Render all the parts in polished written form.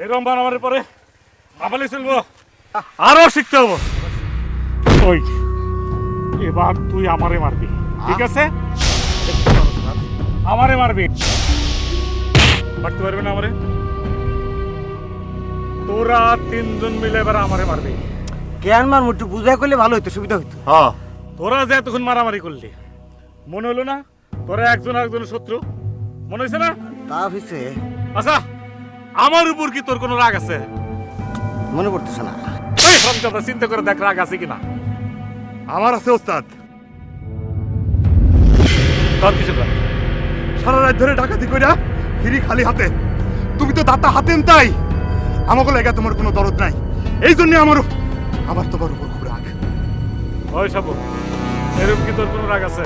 এরকম বানাবারের পরে আবালে চলবো, আরো শিখতে হবো। ওই এবার তুই আমারে মারবি, ঠিক আছে? আমারে মারবি, মারতে পারবি না আমারে? তোরা তিনজন মিলে এবার আমারে মারবি। কেন মার একটু বুঝাই করলে ভালো হইতো, সুবিধা হইতো। হ্যাঁ, তোরা যে এতক্ষণ মারামারি করলি, মনে হলো না তোরা একজন আরেকজনের শত্রু? মনে হয়েছে না? তা হইছে, আচ্ছা, আমার উপর কি তোর কোনো রাগ আছে? মনে পড়তেছে না। এই সবটা চিন্তা করে দেখ রাগ আছে কিনা। আমার আছে ওস্তাদ। তোর কিছু কর। সারা রাত ধরে ডাকাতি কইরা ফিরি খালি হাতে। তুমি তো দাতা হাতেন, তাই আমাকে লেগে তোমার কোনো দরদ নাই। এই জন্য আমার তোমার উপর খুব রাগ। ওই সব এরকম কি তোর কোনো রাগ আছে?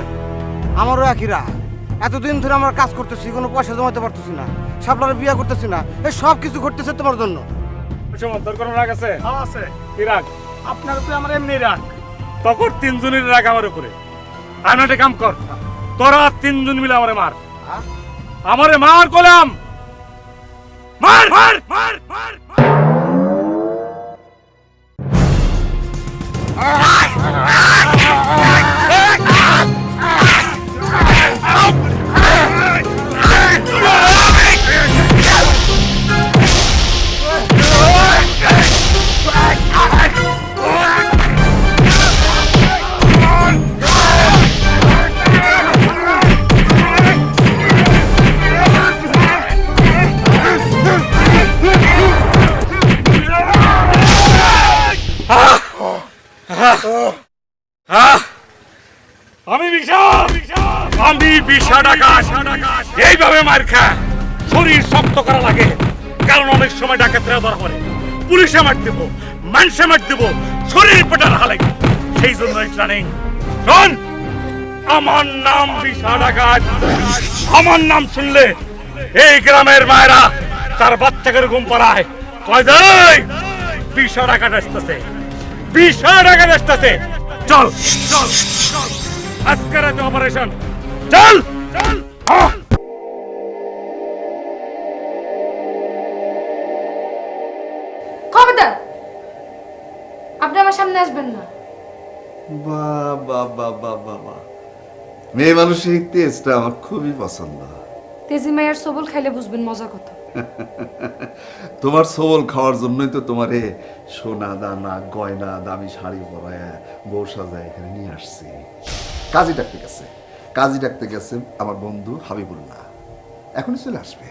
আমারও একই রাগ। এতদিন ধরে আমরা কাজ করতেছি, কোনো পয়সা জমাতে পারতেছি না, সাপলারে বিয়ে করতেছি না, এই সব কিছু ঘটতেছে তোমার জন্য। সুমন, তোর কোনো রাগ আছে? আছে। কি রাগ? আপনার উপরে আমার এমনি রাগ। তখন তিনজনের রাগ আমার উপরে। আমি একটা কাম কর, তোরা তিনজন মিলে আমারে মার। আমারে মার কলাম, মার মার মার মার। আমি বিশা ডাকাত। এইভাবে মার খা, শরীর শক্ত করা লাগে। কারণ অনেক সময় ডাকাতরা ধরা পড়ে, পুলিশে মার দেব, মানুষে মার দেব, শরীর পেটা রাখা লাগে। সেই জন্য ট্রেনিং। শোন, আমার নাম বিশা ডাকাত। আমার নাম শুনলে এই গ্রামের মায়েরা তার বাচ্চাকে ঘুম পাড়ায়, কয় যাই বিশা ডাকাত আসতেছে, বিশা ডাকাত আসতেছে। চল চল চল, আজকে রাতে অপারেশন। চল চল। খবরদার, আপনি আমার সামনে আসবেন না। বাবা বাবা বাবা, মেয়ে মানুষের এই তেজটা আমার খুবই পছন্দ। তেজি মায়ের সবল খাইলে বুঝবেন মজা কত। তোমার সবল খাওয়ার জন্যই তো তোমারে সোনা দানা গয়না দামি শাড়ি পরায় বউ সাজায় এখানে নিয়ে আসছি। কাজী ডাকতে গেছে আমার বন্ধু হাবিবুল্লাহ, এখনই চলে আসবে।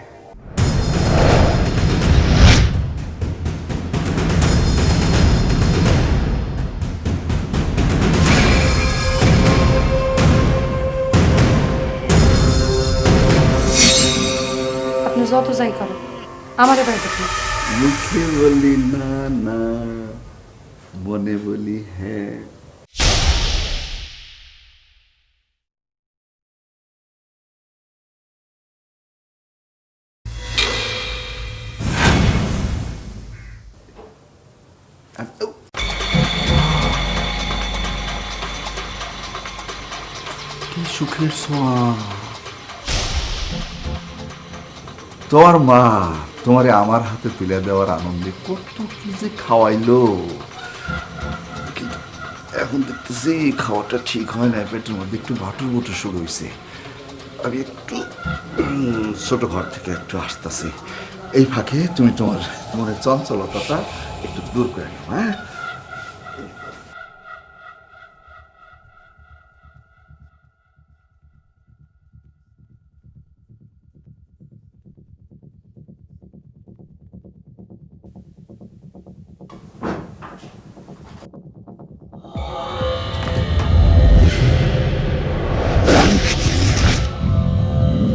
আপনি যত যাই করেন আমারে বাড়ি দেখুন। মুখে বলি না না, মনে বলি হ্যাঁ। কি সুখের ছোঁয়া! তোমার মা তোমারে আমার হাতে তুলে দেওয়ার আনন্দে কত কি যে খাওয়াইলো, কিন্তু এখন দেখতেছি খাওয়াটা ঠিক হয় না। পেটের মধ্যে একটু বাটুর বুটু শুরু হয়েছে। আমি একটু ছোট ঘর থেকে একটু আসতেছি। এই ফাঁকে তুমি তোমার মনের চঞ্চলতাটা একটু দূর করে নাও। হ্যাঁ,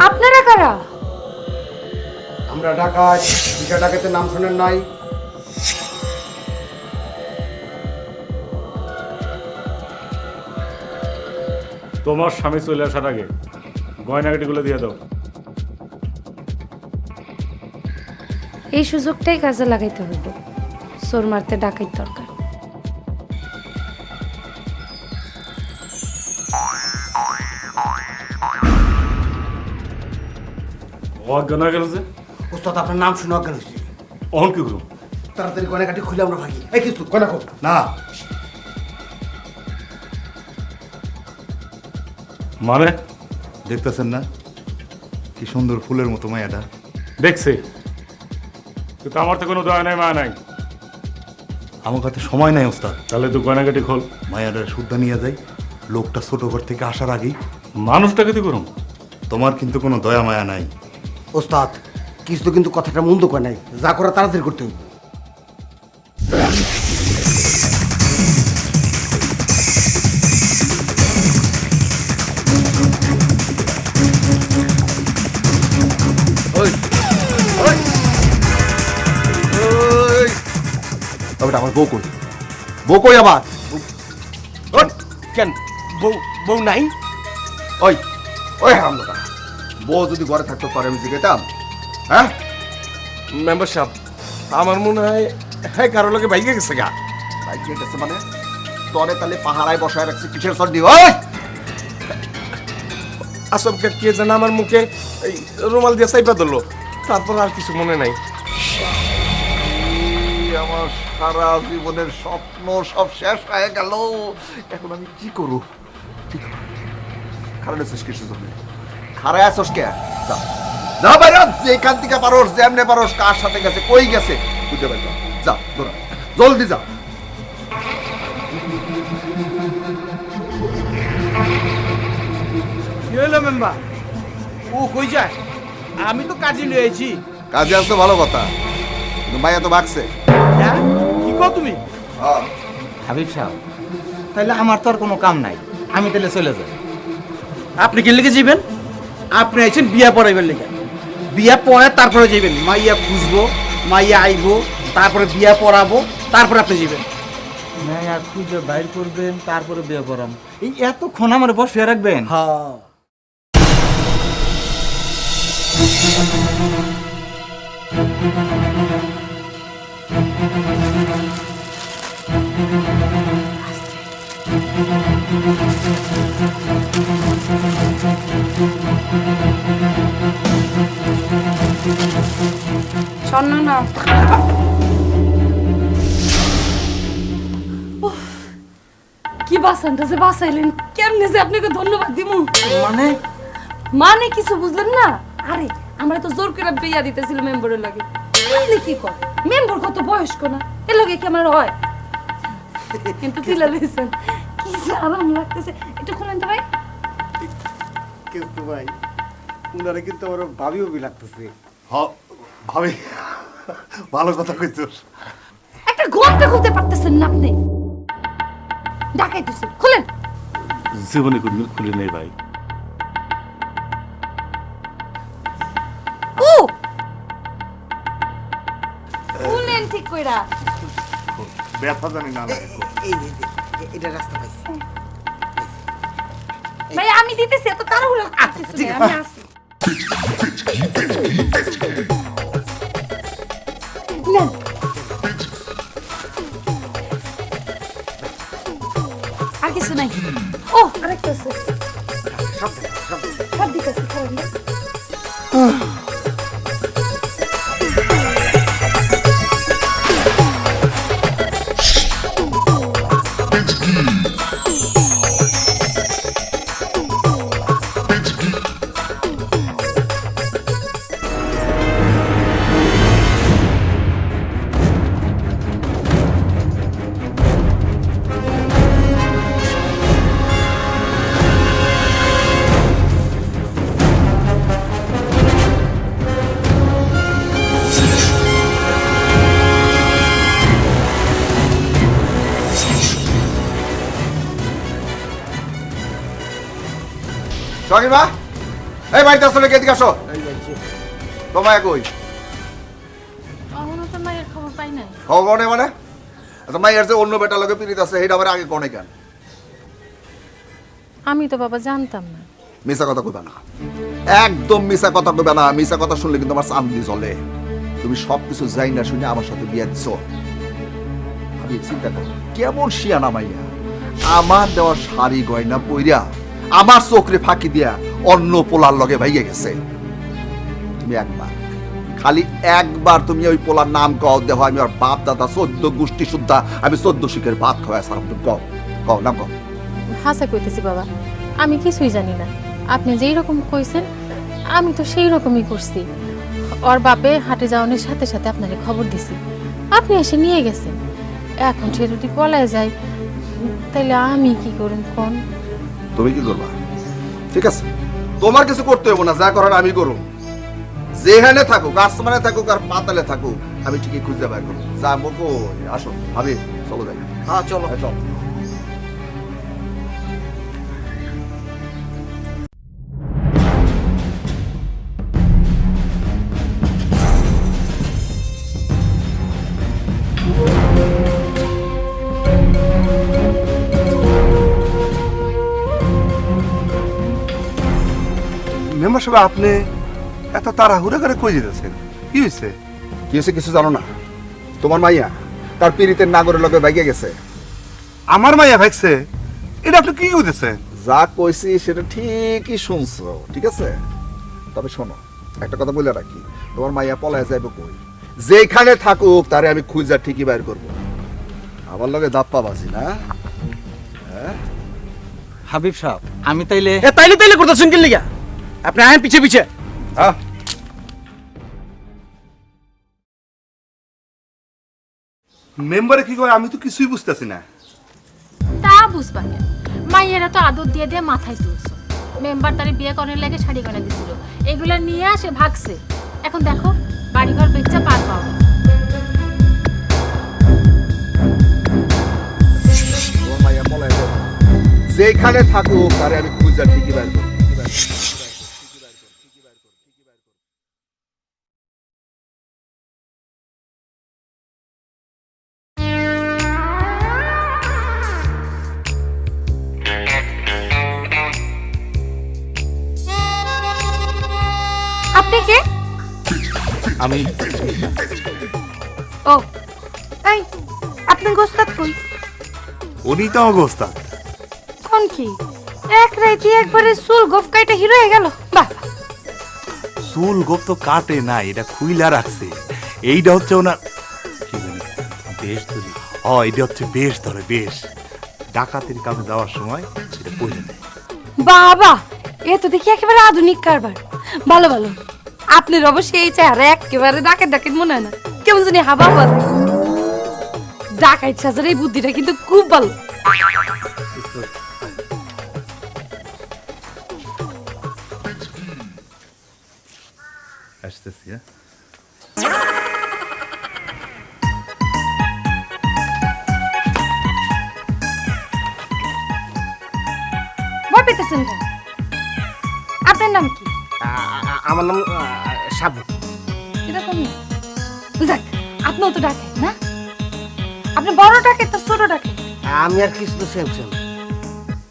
আপনারা কারা? আমরা ডাকাত। বিশা ডাকাতের নাম শুনেন নাই? তোমার স্বামী চলে আসার আগে গয়নাগাটিগুলো দিয়ে দাও। এই সুযোগটাই কাজে লাগাইতে হইব। চোর মারতে ডাকাইত দরকার। অজ্ঞান হয়ে গেল যে। ওস্তাদ, আপনার নাম শুনে অজ্ঞান হয়েছে। অহন কি করুম? তাড়াতাড়ি গয়নাকাটি খুলে আমরা ভাগি। এই কিছু গয়না খোল। না, মানে দেখতেছেন না কি সুন্দর ফুলের মতো মায়াটা? দেখছি, কিন্তু আমার তো কোনো দয়া নাই, মা নাই। আমার কাছে সময় নাই ওস্তাদ। তাহলে তুই গয়নাকাটি খোল। মায়াটা শুদ্ধা নিয়ে যাই, লোকটা ছোট ঘর থেকে আসার আগেই। মানুষটাকে তুই করুম। তোমার কিন্তু কোনো দয়া মায়া নাই। ওস্তাদ কিছু তো কিন্তু কথাটা মন্দ কয় নাই, যা করা তাড়াতাড়ি করতে হবে। আমার বউ কই? বউ কই আমার? কেন বউ বউ নাই? ওই ওই হারামজাদা, বউ যদি ঘরে থাকতো পরে আমি জিজ্ঞেতাম? হ্যাঁ, মেম্বার সাহেব আমার মনে হয় হ্যাঁ কারো লোকে বাইকে গেছে গা। বাইকে গেছে মানে? তরে তাহলে পাহারায় বসায় রাখছি কিসের সর্দি? ওই আসবকে কে যেন আমার মুখে এই রুমাল দিয়ে চাইপা ধরলো, তারপর আর কিছু মনে নাই। আমার সারা জীবনের স্বপ্ন সব শেষ হয়ে গেল। এখন আমি কি করব? খারাপ আছিস কিসের জন্য? খারাপ আছিস কে? যা বাইরে, যেখান থেকে পারোস, যেমনে পারোস, কার সাথে গেছে, কই গেছে বুঝতে পারলাম। যা দৌড়া, জলদি যা। কি হলো মেম্বার? ও কই যায়? আমি তো কাজে লয়েছি। কাজে আসতো ভালো কথা, কিন্তু মাইয়া তো ভাগছে। হ্যাঁ কি কও তুমি? হাবিব সাহেব, তাহলে আমার তো আর কোনো কাম নাই, আমি তাহলে চলে যাই। আপনি কি লিখে যাবেন? আপনি আইছেন বিয়া পড়াইবার লিখে। বিয়া পড়ে তারপরে যাবেন, মাইয়া খুঁজবো, মাইয়া আইবো, তারপরে বিয়া পড়াবো, তারপরে আপনি যাবেন। মায়া খুঁজে বাইর করবেন, তারপরে বিয়ে করাম। এই এতক্ষণ আমার বসে রাখবেন? হ্যাঁ স্বর্ণ না কি বাসানটা যে বাসাইলেন, কেমনে যে আপনাকে ধন্যবাদ দিব। মানে কিছু বুঝলেন না? আরে আমরা তো জোর করে বিয়া দিতেছিল মেম্বারের লাগে। আপনি কি কর, মেম্বার কত বয়স্ক না, এর লগে কি আমার হয়? কিন্তু তিলা লইছেন, কি যে আরাম লাগতেছে। একটু খুলেন তো ভাই। কিন্তু ভাই উনারা কিন্তু আমার ভাবিও বি লাগতেছে। ভাবি, ভালো কথা কইছস। একটা ঘন্টা খুলতে পারতেছেন না আপনি? ডাকাইতেছেন, খুলেন। জীবনে কোনদিন খুলি নেই ভাই। ও খুলেন ঠিক কইরা। ব্যথা জানি না লাগে। এই যে এটা রাস্তা পাইছি। ভাই আমি দিতেছি, এত তাড়াহুড়ো করতেছি না, আমি আসি। নেন। আর কিছু নাই? ও আরেকটা আছে, সব দিতেছি, খারাপ না। সঙ্গীমা, এই বাড়িতে আসলে এদিকে আসো। তোমায় কই? এখনো তো মায়ের খবর পাই নাই। খবর নেই মানে? আচ্ছা মাইয়ার যে অন্য বেটার লগে পিরিত আছে সেইটা আবার আগে কোনে কেন? আমি তো বাবা জানতাম না। মিছা কথা কইবা না, একদম মিছা কথা কইবা না। মিছা কথা শুনলে কিন্তু আমার চান্দি জ্বলে। তুমি সবকিছু যাই না শুনে আমার সাথে বিয়ে দিছো। আমি চিন্তা করো কেমন শিয়ানা মাইয়া, আমার দেওয়া শাড়ি গয়না পইরা আমার চোখরে ফাঁকি দিয়া অন্য পোলার লগে ভাইগে গেছে। তুমি একবার খালি একবার তুমি ওই পোলার নাম কও দেহ, আমি ওর বাপ দাদা 14 গোষ্ঠী শুদ্ধা আমি 14 শিখের ভাত খাওয়াই সারাম। তুমি কও কও নাম কও। হাসা কইতেছি বাবা, আমি কিছুই জানি না। আপনি যেই রকম কইছেন আমি তো সেই রকমই করছি। ওর বাপে হাটে যাওয়ানোর সাথে সাথে আপনাকে খবর দিছি, আপনি এসে নিয়ে গেছেন। এখন সে যদি পলায় যায় তাহলে আমি কি করুন কোন? তুমি কি করবা? ঠিক আছে, তোমার কিছু করতে হবে না, যা করার আমি করুম। যেখানে থাকুক, আসমানে থাকুক আর পাতালে থাকুক, আমি ঠিকই খুঁজে বের করবো। যা বকো, আসো ভাবি, চলো যাই। হ্যাঁ চলো। চল। মেম্বার সাহেব, আপনি এত তাড়াহুড়া করে কই যেতেছেন? কি হয়েছে? কি হয়েছে কিছু জানো না? তোমার মাইয়া তার পীড়িতের নাগরের লগে বাইকে গেছে। আমার মাইয়া ভাগছে? এটা আপনি কি কইতেছেন? যা কইছি সেটা ঠিকই শুনছো, ঠিক আছে? তবে শোনো, একটা কথা বলে রাখি, তোমার মাইয়া পলায় যাইবে কই? যেখানে থাকুক তারে আমি খুঁজা ঠিকই বাইর করব। আমার লগে দাপ্পা বাজি না? হাবিব সাহেব, আমি তাইলে তাইলে তাইলে করতেছেন কি লিগা? আপনি আইন পিছে পিছে। হ্যাঁ, মেম্বারে কি কয় আমি তো কিছুই বুঝতেছি না। তা বুঝবা কেন? মাইয়েরা তো আদর দিয়ে দিয়ে মাথায় তুলছো। মেম্বার তারে বিয়ে করার লাগে শাড়ি গয়না দিছিল, এগুলা নিয়ে আসে ভাগছে। এখন দেখো বাড়িঘর বেচা পার পাও না। তোমার মাইয়া পলায় যাবে, যেখানে থাকুক তারে আমি খুঁজা ঠিকই বাইর করব। আপনি কে? আমি ও এই, আপনি গোস্তাদ কই? উনি তো আমার ওস্তাদ। কোন কি এক রাইতে একবারে চুল গোফ কাইটা হিরো হয়ে গেল? বাহ, চুল গোপ তো কাটে না, এটা খুইলা রাখছে। এইটা হচ্ছে ওনার কি জানি বেশ ধরি। এটা হচ্ছে বেশ ধরে, বেশ ডাকাতির কামে যাওয়ার সময় এটা পরে নেয়। বাবা, এ তো দেখি একেবারে আধুনিক কারবার। ভালো ভালো, আপনার অবশ্যই এই চেহারা একেবারে ডাকাত ডাকাত মনে হয় না, কেমন জানি হাবা হাবা লাগে। ডাকাত সাজার এই বুদ্ধিটা কিন্তু খুব ভালো। আসতেছি। হ্যাঁ, ভয় পেতেছেন কেন? আপনার নাম কি? আমার নাম সাবু। এরকম যাক, আপনিও তো ডাকেন না? আপনি বড় ডাকেন তো ছোট ডাকেন? আমি আর কিছু তো সেম সেম।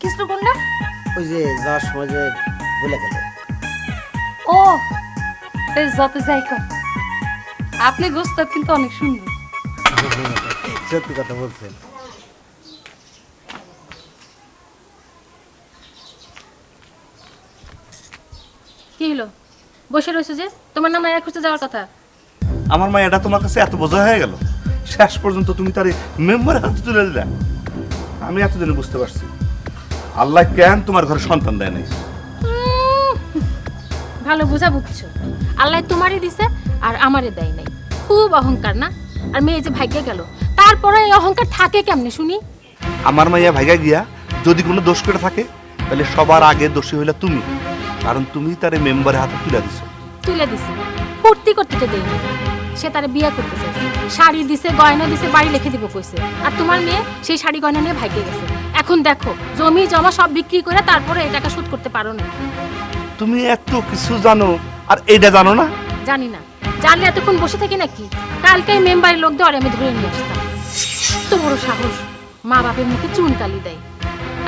কৃষ্ণ কোনটা? ওই যে যাওয়ার সময় যে বলে গেল। ও বেশ, যত যাই কর, আপনি গোস্তাব কিন্তু অনেক সুন্দর। সত্যি কথা বলছেন। কি হলো? বসে রয়েছে যে? তোমার নাম মায়া খুঁজতে যাওয়ার কথা। আমার মাইয়াটা তোমার কাছে এত বোঝা হয়ে গেল, শেষ পর্যন্ত তুমি তার মেম্বারের হাতে তুলে দিলে। আমি এতদিনে বুঝতে পারছি আল্লাহ কেন তোমার ঘরে সন্তান দেয় নাই। ভালো বুঝা বুঝছো। আল্লাহ তোমারই দিছে আর আমারে দেয় নাই। খুব অহংকার না? আর মেয়ে যে ভাগ্যে গেল, তারপরে এই অহংকার থাকে কেমনে শুনি? আমার মাইয়া ভাইগা গিয়া যদি কোনো দোষ করে থাকে তাহলে সবার আগে দোষী হইলা তুমি, কারণ তুমি তারে মেম্বারের হাতে তুলে দিছো। তুলে দিছে, ফুর্তি করতে তো দেয়নি। সে তারে বিয়ে করতে চাইছে, শাড়ি দিছে, গয়না দিছে, বাড়ি লিখে দিব কইছে। আর তোমার মেয়ে সেই শাড়ি গয়না নিয়ে ভাগ্যে গেছে। এখন দেখো জমি জমা সব বিক্রি করে তারপরে এই টাকা শোধ করতে পারো না। তুমি এত কিছু জানো আর এইটা জানো না? জানি না, জানলে এতক্ষণ বসে থাকি নাকি? কালকে মেম্বারের লোক দিয়ে আমি ধরে নিয়ে আসতাম। তো বড় সাহস, মা বাপের মুখে চুন কালি দেয়।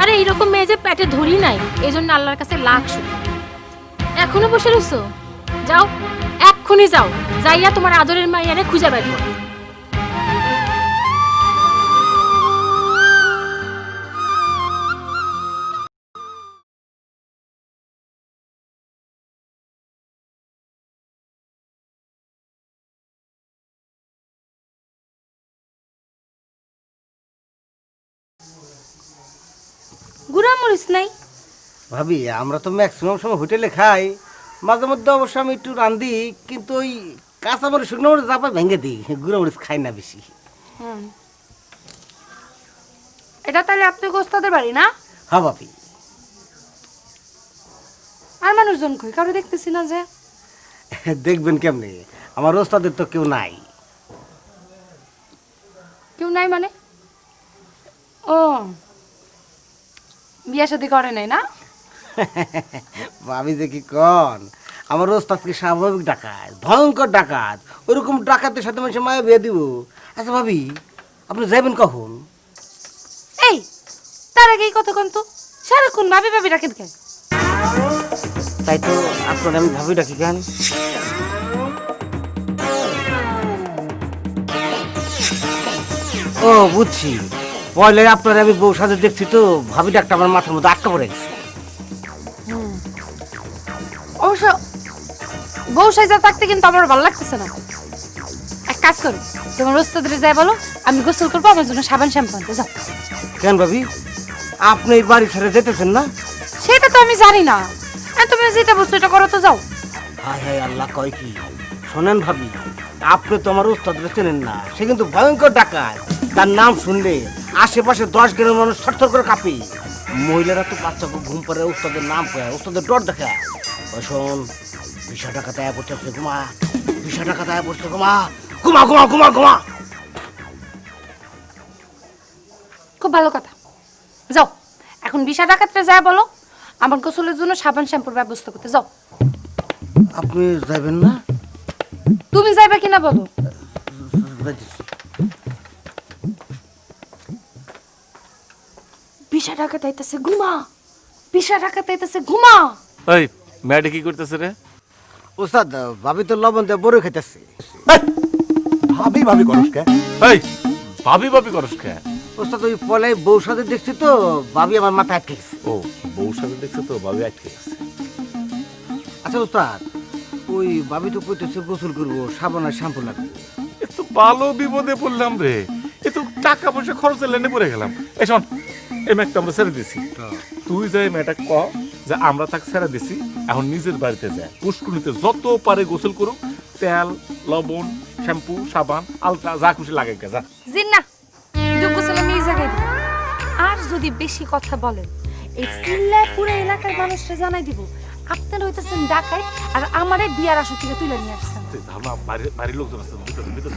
আরে এইরকম মেয়ে যে পেটে ধরি নাই, এই জন্য আল্লাহর কাছে লাখ শুকর। এখনো বসে রইছো? যাও, এক্ষুনি যাও, যাইয়া তোমার আদরের মাইয়ারে খুঁজে বের করো। মরিচ নাই? ভাবি আমরা তো ম্যাক্সিমাম সময় হোটেলে খাই, মাঝে মধ্যে অবশ্য আমি একটু রান্ধি, কিন্তু ওই কাঁচা মরিচ শুকনো মরিচ জাপা ভেঙে দিই, গুঁড়ো মরিচ খাই না বেশি। এটা তাহলে আপনার গোস্তাদের বাড়ি না? হ্যাঁ ভাবি। আর মানুষজন কই? কারো দেখতেছি না যে। দেখবেন কেমনে, আমার ওস্তাদের তো কেউ নাই। কেউ নাই মানে? ও, বিয়া শাদী করে নাই না? ভাবি যে কি কন, আমার ওস্তাদ কি স্বাভাবিক ডাকাত, ভয়ঙ্কর ডাকাত, ওরকম ডাকাতের সাথে মানুষের মায়া বিয়ে দিব? আচ্ছা ভাবি, আপনি যাবেন কখন? এই, তার আগেই কতক্ষণ তো সারাক্ষণ ভাবি ভাবি রাখেন কেন? তাই তো আপনার আমি ভাবি ডাকি কেন? ও বুঝছি, পয়লে আপনার আমি বউ সাজে দেখছি তো, ভাবি ডাকটা আমার মাথার মধ্যে আটকা পড়ে গেছে। অবশ্য বউ সাইজা থাকতে কিন্তু আমার ভালো লাগতেছে না। এক কাজ করো, তোমার ওস্তাদের যাই বলো আমি গোসল করবো, আমার জন্য সাবান শ্যাম্পু আনতে যাও। কেন ভাবি, আপনি এই বাড়ি ছেড়ে যেতেছেন না? সেটা তো আমি জানি না, আর তুমি যেটা বলছো এটা করো তো, যাও। হায় হায় আল্লাহ, কয় কি? শোনেন ভাবি, আপনি তো আমার উস্তাদরে চেনেন না, সে কিন্তু ভয়ঙ্কর ডাকাত। তার নাম শুনলে আশেপাশে 10 গ্রামের মানুষ থরথর করে কাঁপে। মহিলারা তো বাচ্চাকে ঘুম পাড়ে উস্তাদের নাম পায়, উস্তাদের ডর দেখা। শোন, 20 টাকা দায় পড়তেছে, ঘুমা, 20 টাকা দায় পড়ছে, ঘুমা ঘুমা ঘুমা ঘুমা ঘুমা। খুব ভালো কথা, যাও এখন বিশা ডাকাতরে যায় বলো আমার গোসলের জন্য সাবান শ্যাম্পুর ব্যবস্থা করতে, যাও। আপনি যাবেন না? তুমি যাইবা কিনা বলো। বিশা ডাকাত আইতাছে, ঘুমা, বিশা ডাকাত আইতাছে, ঘুমা। এই ম্যাডে কি করতেছে রে? উস্তাদ, ভাবি তো লবণ দিয়ে বড় খাইতেছে। ভাবি ভাবি করস কে? এই ভাবি ভাবি করস কে? উস্তাদ, ওই পলাই বউ সাথে দেখছি তো, ভাবি আমার মাথা আটকে গেছে। ও বউর সাথে দেখছে তো ভাবি আটকে গেছে। আচ্ছা উস্তাদ, ওই ভাবি তো কইতেছে গোসল করবো, সাবান আর শ্যাম্পু লাগবে। এ তো ভালো বিপদে পড়লাম রে, এ তো টাকা পয়সা খরচের লাইনে পড়ে গেলাম। এই শোন, এই ম্যাটটা আমরা ছেড়ে দিছি, তুই যাই ম্যাটা ক যে আমরা তাকে ছেড়ে দিছি, এখন নিজের বাড়িতে যায় পুষ্কুনিতে যত পারে গোসল করুক, তেল লবণ শ্যাম্পু সাবান আলতা যা খুশি লাগে যা। জিন্না গোসল আমি এই জায়গায় দিব। আর যদি বেশি কথা বলেন, এই চিল্লায় পুরো এলাকার মানুষরা জানাই দিব আপনারা হইতেছেন ডাকাই, আর আমারে বিয়ার আসর থেকে তুলে নিয়ে আসছেন। বাড়ির লোকজন আছে, ভিতরে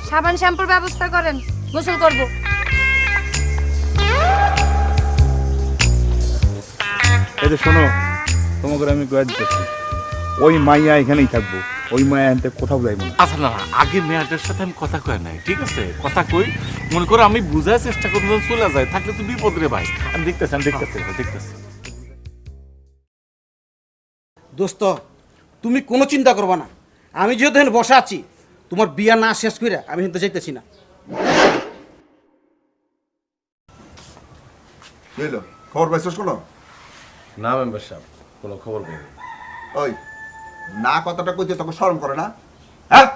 সাবান শ্যাম্পুর ব্যবস্থা করেন, গোসল করব। এই যে শোনো, তোমাকে আমি গয়া দিতেছি, ওই মাইয়া এখানেই থাকবো, ওই মায়া আনতে কোথাও যাইবো না। আচ্ছা না, আগে মেয়েটার সাথে আমি কথা কই নাই, ঠিক আছে? কথা কই, মনে করো আমি বুঝার চেষ্টা করবো, চলে যায়, থাকলে তো বিপদ রে ভাই। আমি দেখতেছি দেখতেছি। দোস্ত, তুমি কোনো চিন্তা করবা না, আমি যেহেতু এখানে বসা আছি, তোমার বিয়া না শেষ করে আমি কিন্তু যাইতেছি না। খবর পাইছস কোনো? না মেম্বার সাহেব, কোনো খবর পাইনি। ওই না, কথাটা কইতে তোকে শরম করে না? হ্যাঁ,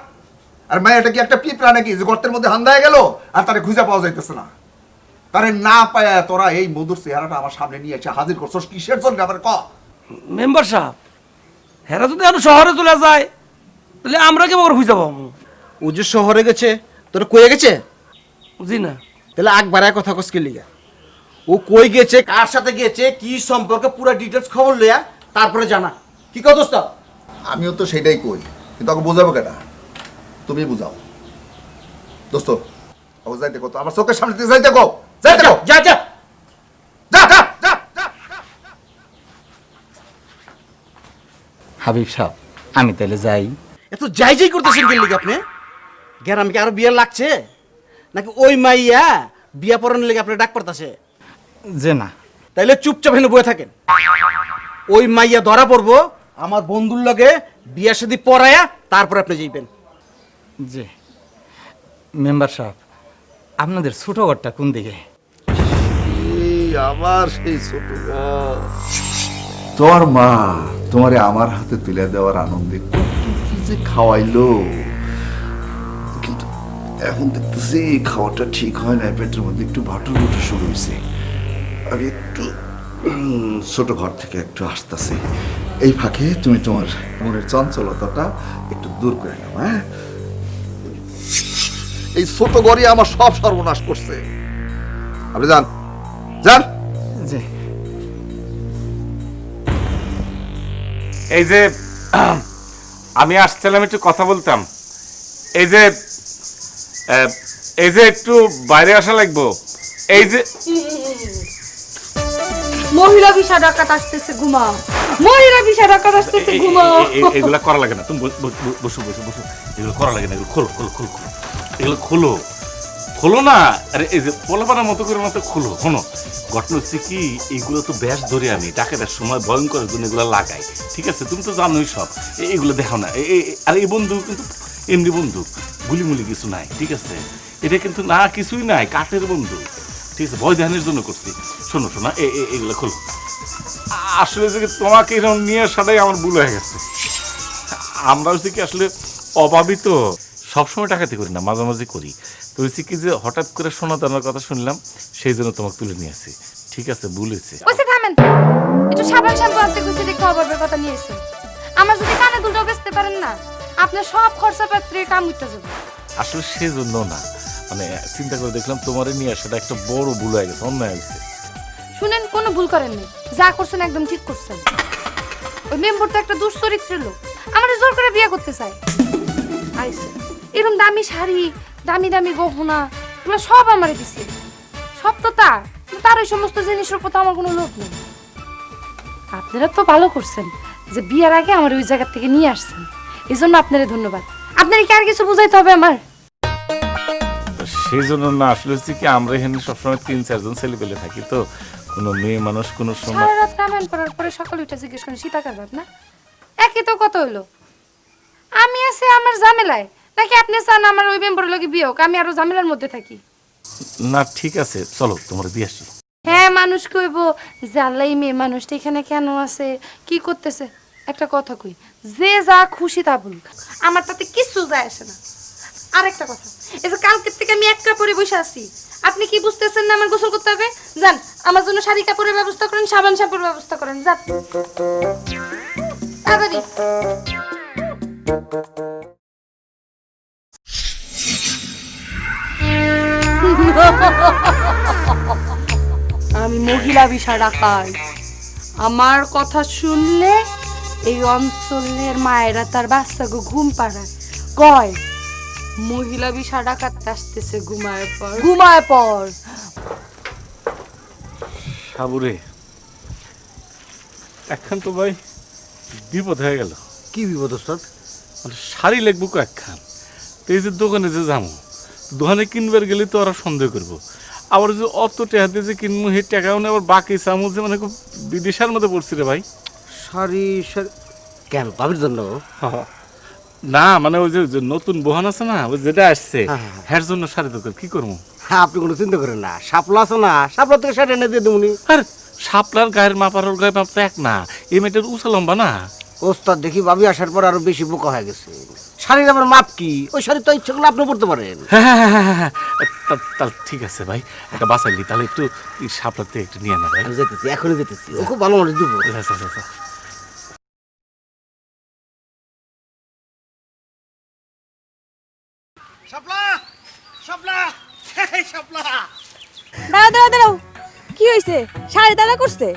আর মায়াটা কি একটা পিঁপড়া নাকি যে গর্তের মধ্যে হান্দায় গেল আর তারে খুঁজে পাওয়া যাইতেছে না? তারে না পায়া তোরা এই মধুর চেহারাটা আমার সামনে নিয়ে এসে হাজির করছস কিসের জন্য? আবার ক। মেম্বার সাহেব, হেরা যদি এখন শহরে চলে যায়, তাহলে আমরা কেমন খুঁজে যাবো? ও যে শহরে গেছে, তোর কয়ে গেছে? বুঝি না। তাহলে একবার কথা কসকে লিগা, ও কই গেছে, কার সাথে গেছে, কি সম্পর্কে পুরো ডিটেলস খবর লইয়া তারপরে জানা। কি কও দোস্ত? আমিও তো সেটাই কই, কিন্তু ওকে বোঝাবো কেটা? তুমি বুঝাও দোস্ত। ও যাইতে কত আমার চোখের সামনে থেকে যাইতে কও, যাইতে কও, যা যা যা যা যা যা। হাবিব সাহেব, আমি তাহলে যাই? এত যাই করতেছেন কি লিগা আপনি? গ্রামে কি আরো বিয়া লাগছে নাকি ওই মাইয়া বিয়া পড়ানোর লেগে আপনি ডাক পড়তাছে? যে না। তাইলে চুপচাপ হেনে বয়ে থাকেন। ওই মাইয়া ধরা পড়বো, আমার বন্ধুর লগে বিয়া শাদী পড়ায়া তারপর আপনি যাইবেন। জি মেম্বার সাহেব, আপনাদের ছোট ঘরটা কোন দিকে? আমার সেই ছোট তোমার মা তোমারে আমার হাতে তুলে দেওয়ার আনন্দে কত কি যে খাওয়াইলো, কিন্তু এখন দেখতেছি খাওয়াটা ঠিক হয় না, পেটের মধ্যে একটু ভাটুর শুরু হয়েছে। আমি একটু ছোট ঘর থেকে একটু আসতেছি, এই ফাঁকে তুমি তোমার মনের চঞ্চলতাটা একটু দূর করে নাও। হ্যাঁ, এই ছোট ঘরই আমার সব সর্বনাশ করছে। আপনি যান যান। জি। এই যে আমি আসছিলাম একটু কথা বলতাম। এই যে একটু বাইরে আসা লাগবো। এই যে মহিলা বিষয় ডাকাত আসতেছে, ঘুমাও। মহিলা বিষয় ডাকাত আসতেছে, ঘুমাও। এগুলা করা লাগে না, তুমি বসো বসো বসো। এগুলো করা লাগে না, এগুলো খোলো খোলো খোলো খোলো, এগুলো খোলো খোলো না। আরে এই যে পোলাপানার মতো করে মতো খোলো। শোনো, ঘটনা হচ্ছে কি, এইগুলো তো ব্যাস ধরে আমি ডাকাতের সময় ভয়ঙ্করের জন্য এগুলো লাগাই, ঠিক আছে? তুমি তো জানোই সব, এগুলো দেখো না। আর এই বন্দুক কিন্তু এমনি বন্দুক, গুলিমুলি কিছু নাই, ঠিক আছে? এটা কিন্তু না কিছুই নাই, কাঠের বন্দুক, ঠিক আছে? ভয় দেখানোর জন্য করছি। শোনো শোনা, এগুলো খোলো। আসলে যে তোমাকে এরকম নিয়ে আসাটাই আমার ভুল হয়ে গেছে। আমরা হচ্ছে কি আসলে অভাবী তো, সবসময় ডাকাতি করি না, মাঝে মাঝে করি। তো হচ্ছে কি যে হঠাৎ করে সোনা দানার কথা শুনলাম, সেই জন্য তোমাকে তুলে নিয়ে আসি, ঠিক আছে? ভুল হয়েছে। ওইসে থামেন, একটু সাবান শ্যাম্পু আনতে কইছি, দেখতে অভাবের কথা নিয়েছে। আমার যদি কানে দুলটাও বেচতে পারেন না, আপনার সব খরচা পাত্রে কাম উঠতে যাবে। আসলে সেজন্য না, মানে চিন্তা করে দেখলাম তোমারে নিয়ে আসাটা একটা বড় ভুল হয়ে গেছে, অন্যায় হয়েছে। শুনেন, কোনো ভুল করেননি, যা করছেন একদম ঠিক করছেন। ওই মেম্বার তো একটা দুশ্চরিত্রের লোক, আমাদের জোর করে বিয়ে করতে চায়। আইসে এরকম দামি শাড়ি, দামি দামি গহনা, এগুলো সব আমারে দিছে। সব তো তার ওই সমস্ত জিনিসের প্রতি আমার কোনো লোভ নেই। আপনারা তো ভালো করছেন যে বিয়ের আগে আমার ওই জায়গা থেকে নিয়ে আসছেন, এই জন্য আপনারা ধন্যবাদ। আপনারা কি আর কিছু বুঝাইতে হবে আমার? সেই জন্য না, আসলে হচ্ছে কি, আমরা এখানে সবসময় 3-4 জন ছেলে পেলে থাকি, তো কোনো মেয়ে মানুষ কোনো সময় সারা রাত রামায়ণ পড়ার পরে সকালে উঠে জিজ্ঞেস করেন সীতাকার বাপ না, একই তো কত হলো। আমি আছি আমার ঝামেলায়, নাকি আপনি চান আমার ওই মেম্বরের লগে বিয়ে হোক, আমি আরো ঝামেলার মধ্যে থাকি? না, ঠিক আছে, চলো তোমার দিয়ে আসি। হ্যাঁ, মানুষ কইব যে আল্লাহ এই মেয়ে মানুষটা এখানে কেন আছে, কি করতেছে। একটা কথা কই, যে যা খুশি তা বলুক, আমার তাতে কিছু যায় আসে না। আর একটা কথা, এই যে কালকের থেকে আমি এক কাপড়ে বসে আছি, আপনি কি বুঝতেছেন না আমার গোসল করতে হবে? যান, আমার জন্য শাড়ি কাপড়ের ব্যবস্থা করেন, সাবান শ্যাম্পুর ব্যবস্থা করেন, যান তাড়াতাড়ি। আমি মহিলা বিষয় ডাকাই। আমার কথা শুনলে এই অঞ্চলের মায়েরা তার বাচ্চাকে ঘুম পাড়ায়, কয় মহিলা বিষয় ডাকাতে আসতেছে, ঘুমায় পর ঘুমায় পর। সাবুরে, একখান তো ভাই বিপদ হয়ে গেল। কি বিপদ ওস্তাদ? মানে শাড়ি লাগবো কয়েকখান, তো এই যে দোকানে যে যাবো, দোকানে কিনবার গেলে তো ওরা সন্দেহ করবো, আবার যে অত টাকা দিয়ে যে কিনবো, সেই টাকাও নেই, আবার বাকি চামচ যে মানে খুব বিদেশের মধ্যে পড়ছি রে ভাই। শাড়ি কেন, ভাবির জন্য? না, মানে ওই যে নতুন বহান আছে না, ওই যেটা আসছে, হ্যার জন্য শাড়ি দরকার। কি করবো? হ্যাঁ, আপনি কোনো চিন্তা করেন না, শাপলা আছে না, শাপলা থেকে শাড়ি এনে দিয়ে দেবনি। আর শাপলার গায়ের মাপ আর ওর গায়ের মাপ তো এক না, এই মেয়েটার উঁচা লম্বা না। ওস্তাদ দেখি ভাবি আসার পর আরো বেশি বোকা হয়ে গেছে। শাড়ির আবার মাপ কি? ওই শাড়ি তো ইচ্ছে করলে আপনি পড়তে পারেন। হ্যাঁ, তাহলে ঠিক আছে ভাই, একটা বাঁচাইলি, তাহলে একটু শাপলাতে একটু নিয়ে না ভাই। আমি যেতেছি, এখনই যেতেছি, ও খুব ভালো মানুষ দিব। আচ্ছা। দাঁড়াও, কি হয়েছে? শাড়ি দাঁড়া করছে?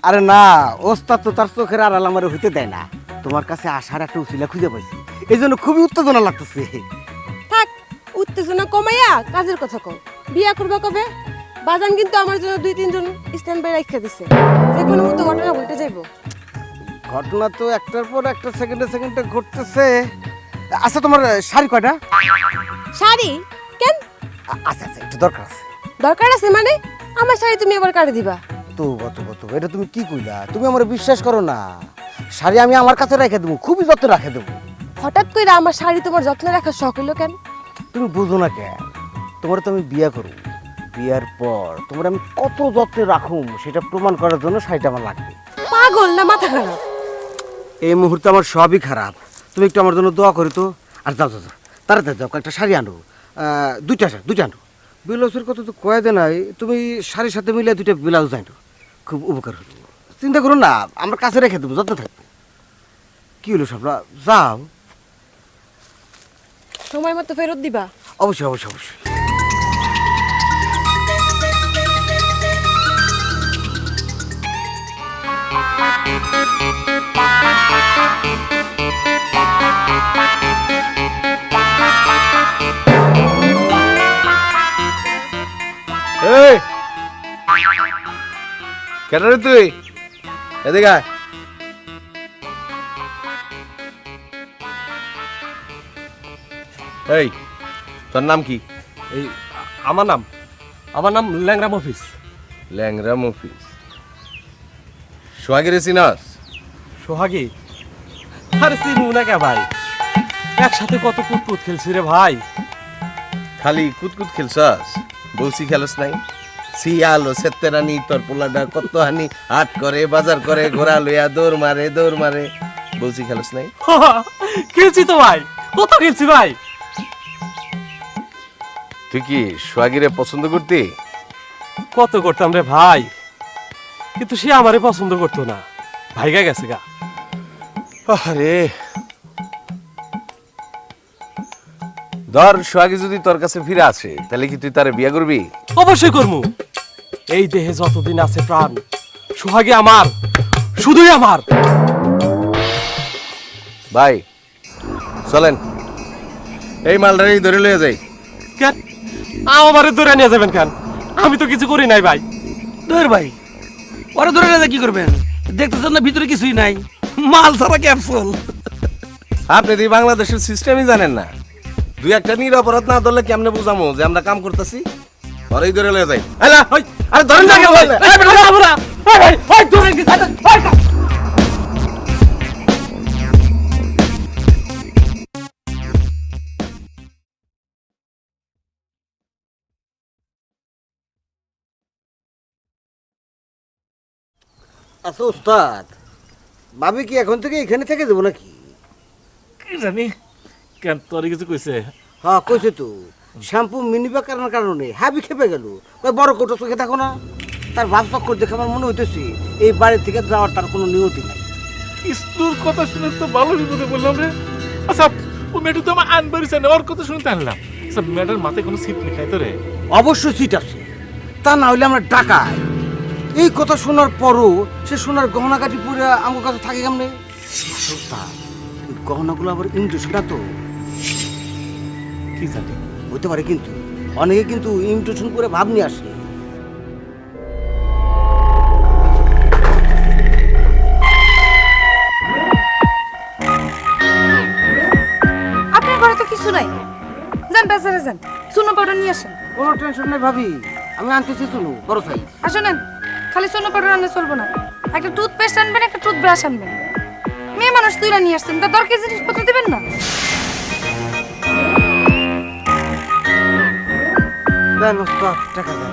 আরে না, ওস্তাদ তো তার চোখের আড়াল আমার হইতে দেয় না। তোমার কাছে আসার একটা উচিলা খুঁজে পাইছি, এই জন্য খুবই উত্তেজনা লাগতেছে। থাক, উত্তেজনা কমাইয়া কাজের কথা কও। বিয়া করবা কবে? বাজান কিন্তু আমার জন্য 2-3 জন স্ট্যান্ড বাই রাখা দিছে, যে কোনো মতো ঘটনা ঘটে যাইবো। ঘটনা তো একটার পর একটা সেকেন্ডে ঘটতেছে। আচ্ছা, তোমার শাড়ি কয়টা? শাড়ি কেন? আচ্ছা, একটু দরকার আছে। দরকার আছে মানে? আমার শাড়ি তুমি আবার কাটে দিবা? তো এটা তুমি কি কইলা? তুমি আমার বিশ্বাস করো না। শাড়ি আমি আমার কাছে রেখে দেবো, খুবই যত্নে রেখে দেবো। হঠাৎ কইরা আমার শাড়ি তোমার যত্নে রাখার শখ হইলো কেন? তুমি বুঝো না কেন? তোমার তো আমি বিয়া করব, বিয়ার পর তোমার আমি কত যত্নে রাখুম সেটা প্রমাণ করার জন্য শাড়িটা আমার লাগবে। পাগল না মাথা খারাপ? এই মুহূর্তে আমার সবই খারাপ, তুমি একটু আমার জন্য দোয়া করো তো। আর যাও, তাড়াতাড়ি যাও, একটা শাড়ি আনো, দুইটা আনো, ব্লাউজের কথা তো কয়ে দে নাই, তুমি শাড়ির সাথে মিলে দুইটা ব্লাউজ আইনো, খুব উপকার হলো। চিন্তা করো না, আমরা কাছে রেখে দেবো, যত্ন থাকবে। কি হলো সাবলা, যাও। সময় মতো ফেরত দিবা। অবশ্যই অবশ্যই অবশ্যই। এই কেন রে তুই এদিকে আয়। এই তোর নাম কি? এই আমার নাম ল্যাংরাম অফিস। ল্যাংরাম অফিস। সোহাগের চিনাস? সোহাগী? আরে চিনু না কে ভাই, একসাথে কত কুতকুত খেলছি রে ভাই। খালি কুতকুত খেলছস, বলছি খেলস নাই? সিয়াল ও সেত্তেরানি তোর পোলাডা কত হানি হাট করে, বাজার করে, ঘোড়া লইয়া দৌড় মারে, বলছি খেলস নাই? খেলছি তো ভাই, কত খেলছি ভাই। তুই কি সোহাগিরে পছন্দ করতি? কত করতাম রে ভাই, কিন্তু সে আমারে পছন্দ করতো না, ভাইগা গেছে গা। আরে ধর সোহাগী যদি তোর কাছে ফিরে আসে, তাহলে কি তুই তারে বিয়ে করবি? অবশ্যই করমু। এই দেহে যতদিন আছে প্রাণ, সোহাগী আমার, শুধুই আমার। ভাই চলেন, এই মালটাই ধরে লয়ে যাই। কেন আমারে ধরে নিয়ে যাবেন কেন? আমি তো কিছু করি নাই ভাই। ধর ভাই, ওরা ধরে রাখা কি করবেন? দেখতেছেন না ভিতরে কিছুই নাই, মাল ছাড়া ক্যাপসুল। আপনি তো এই বাংলাদেশের সিস্টেমই জানেন না। দুই একটা নিরপরাধ না ধরলে কেমনে বুঝামো যে আমরা কাম করতেছি? ওরাই ধরে লয়ে যাই। আলা আরে ধরেন না কেউ ভাই। আচ্ছা ওস্তাদ, ভাবি কি এখন থেকে এখানে থেকে দেবো নাকি? কি জানি কেন তোর কিছু কইছে? হ্যাঁ কইছে তো, শ্যাম্পু মিনিবা কারণে হাবি খেপে গেল, কই বড় কোটো চোখে থাকো না। তার ভাব চক্কর দেখে আমার মনে হইতেছে এই বাড়ি থেকে যাওয়ার তার কোনো নিয়তি নাই। কৃষ্ণর কথা শুনে তো ভালো বিপদে বললাম রে। আচ্ছা ও মেয়েটা তো আমার আনবারিছে না, ওর কথা শুনতে আনলাম। আচ্ছা মেয়েটার মাথায় কোনো সিট নেই তো রে? অবশ্যই সিট আছে, তা না হইলে আমরা ডাকাই। এই কথা শোনার পরও সে সোনার গহনাকাটি পরে আমার কাছে থাকে কেমনে? এই গহনাগুলো আবার ইমিটেশন তো কি জানি হতে পারে, কিন্তু অনেকে কিন্তু ইমিটেশন করে ভাব নিয়ে আসে। আপনার ঘরে তো কিছু নাই, যান বাজারে যান, চুনো পাউডার নিয়ে আসেন। কোনো টেনশন নেই ভাবি, আমি আনতেছি শুনু বড় সাইজ। আর শোনেন, খালি চুনো পাউডার আনলে চলবো না, একটা টুথপেস্ট আনবেন, একটা টুথব্রাশ আনবেন। মেয়ে মানুষ তুইরা নিয়ে আসছেন, তা দরকারি জিনিসপত্র দিবেন না? দেন ওস্তাদ, টাকা দেন।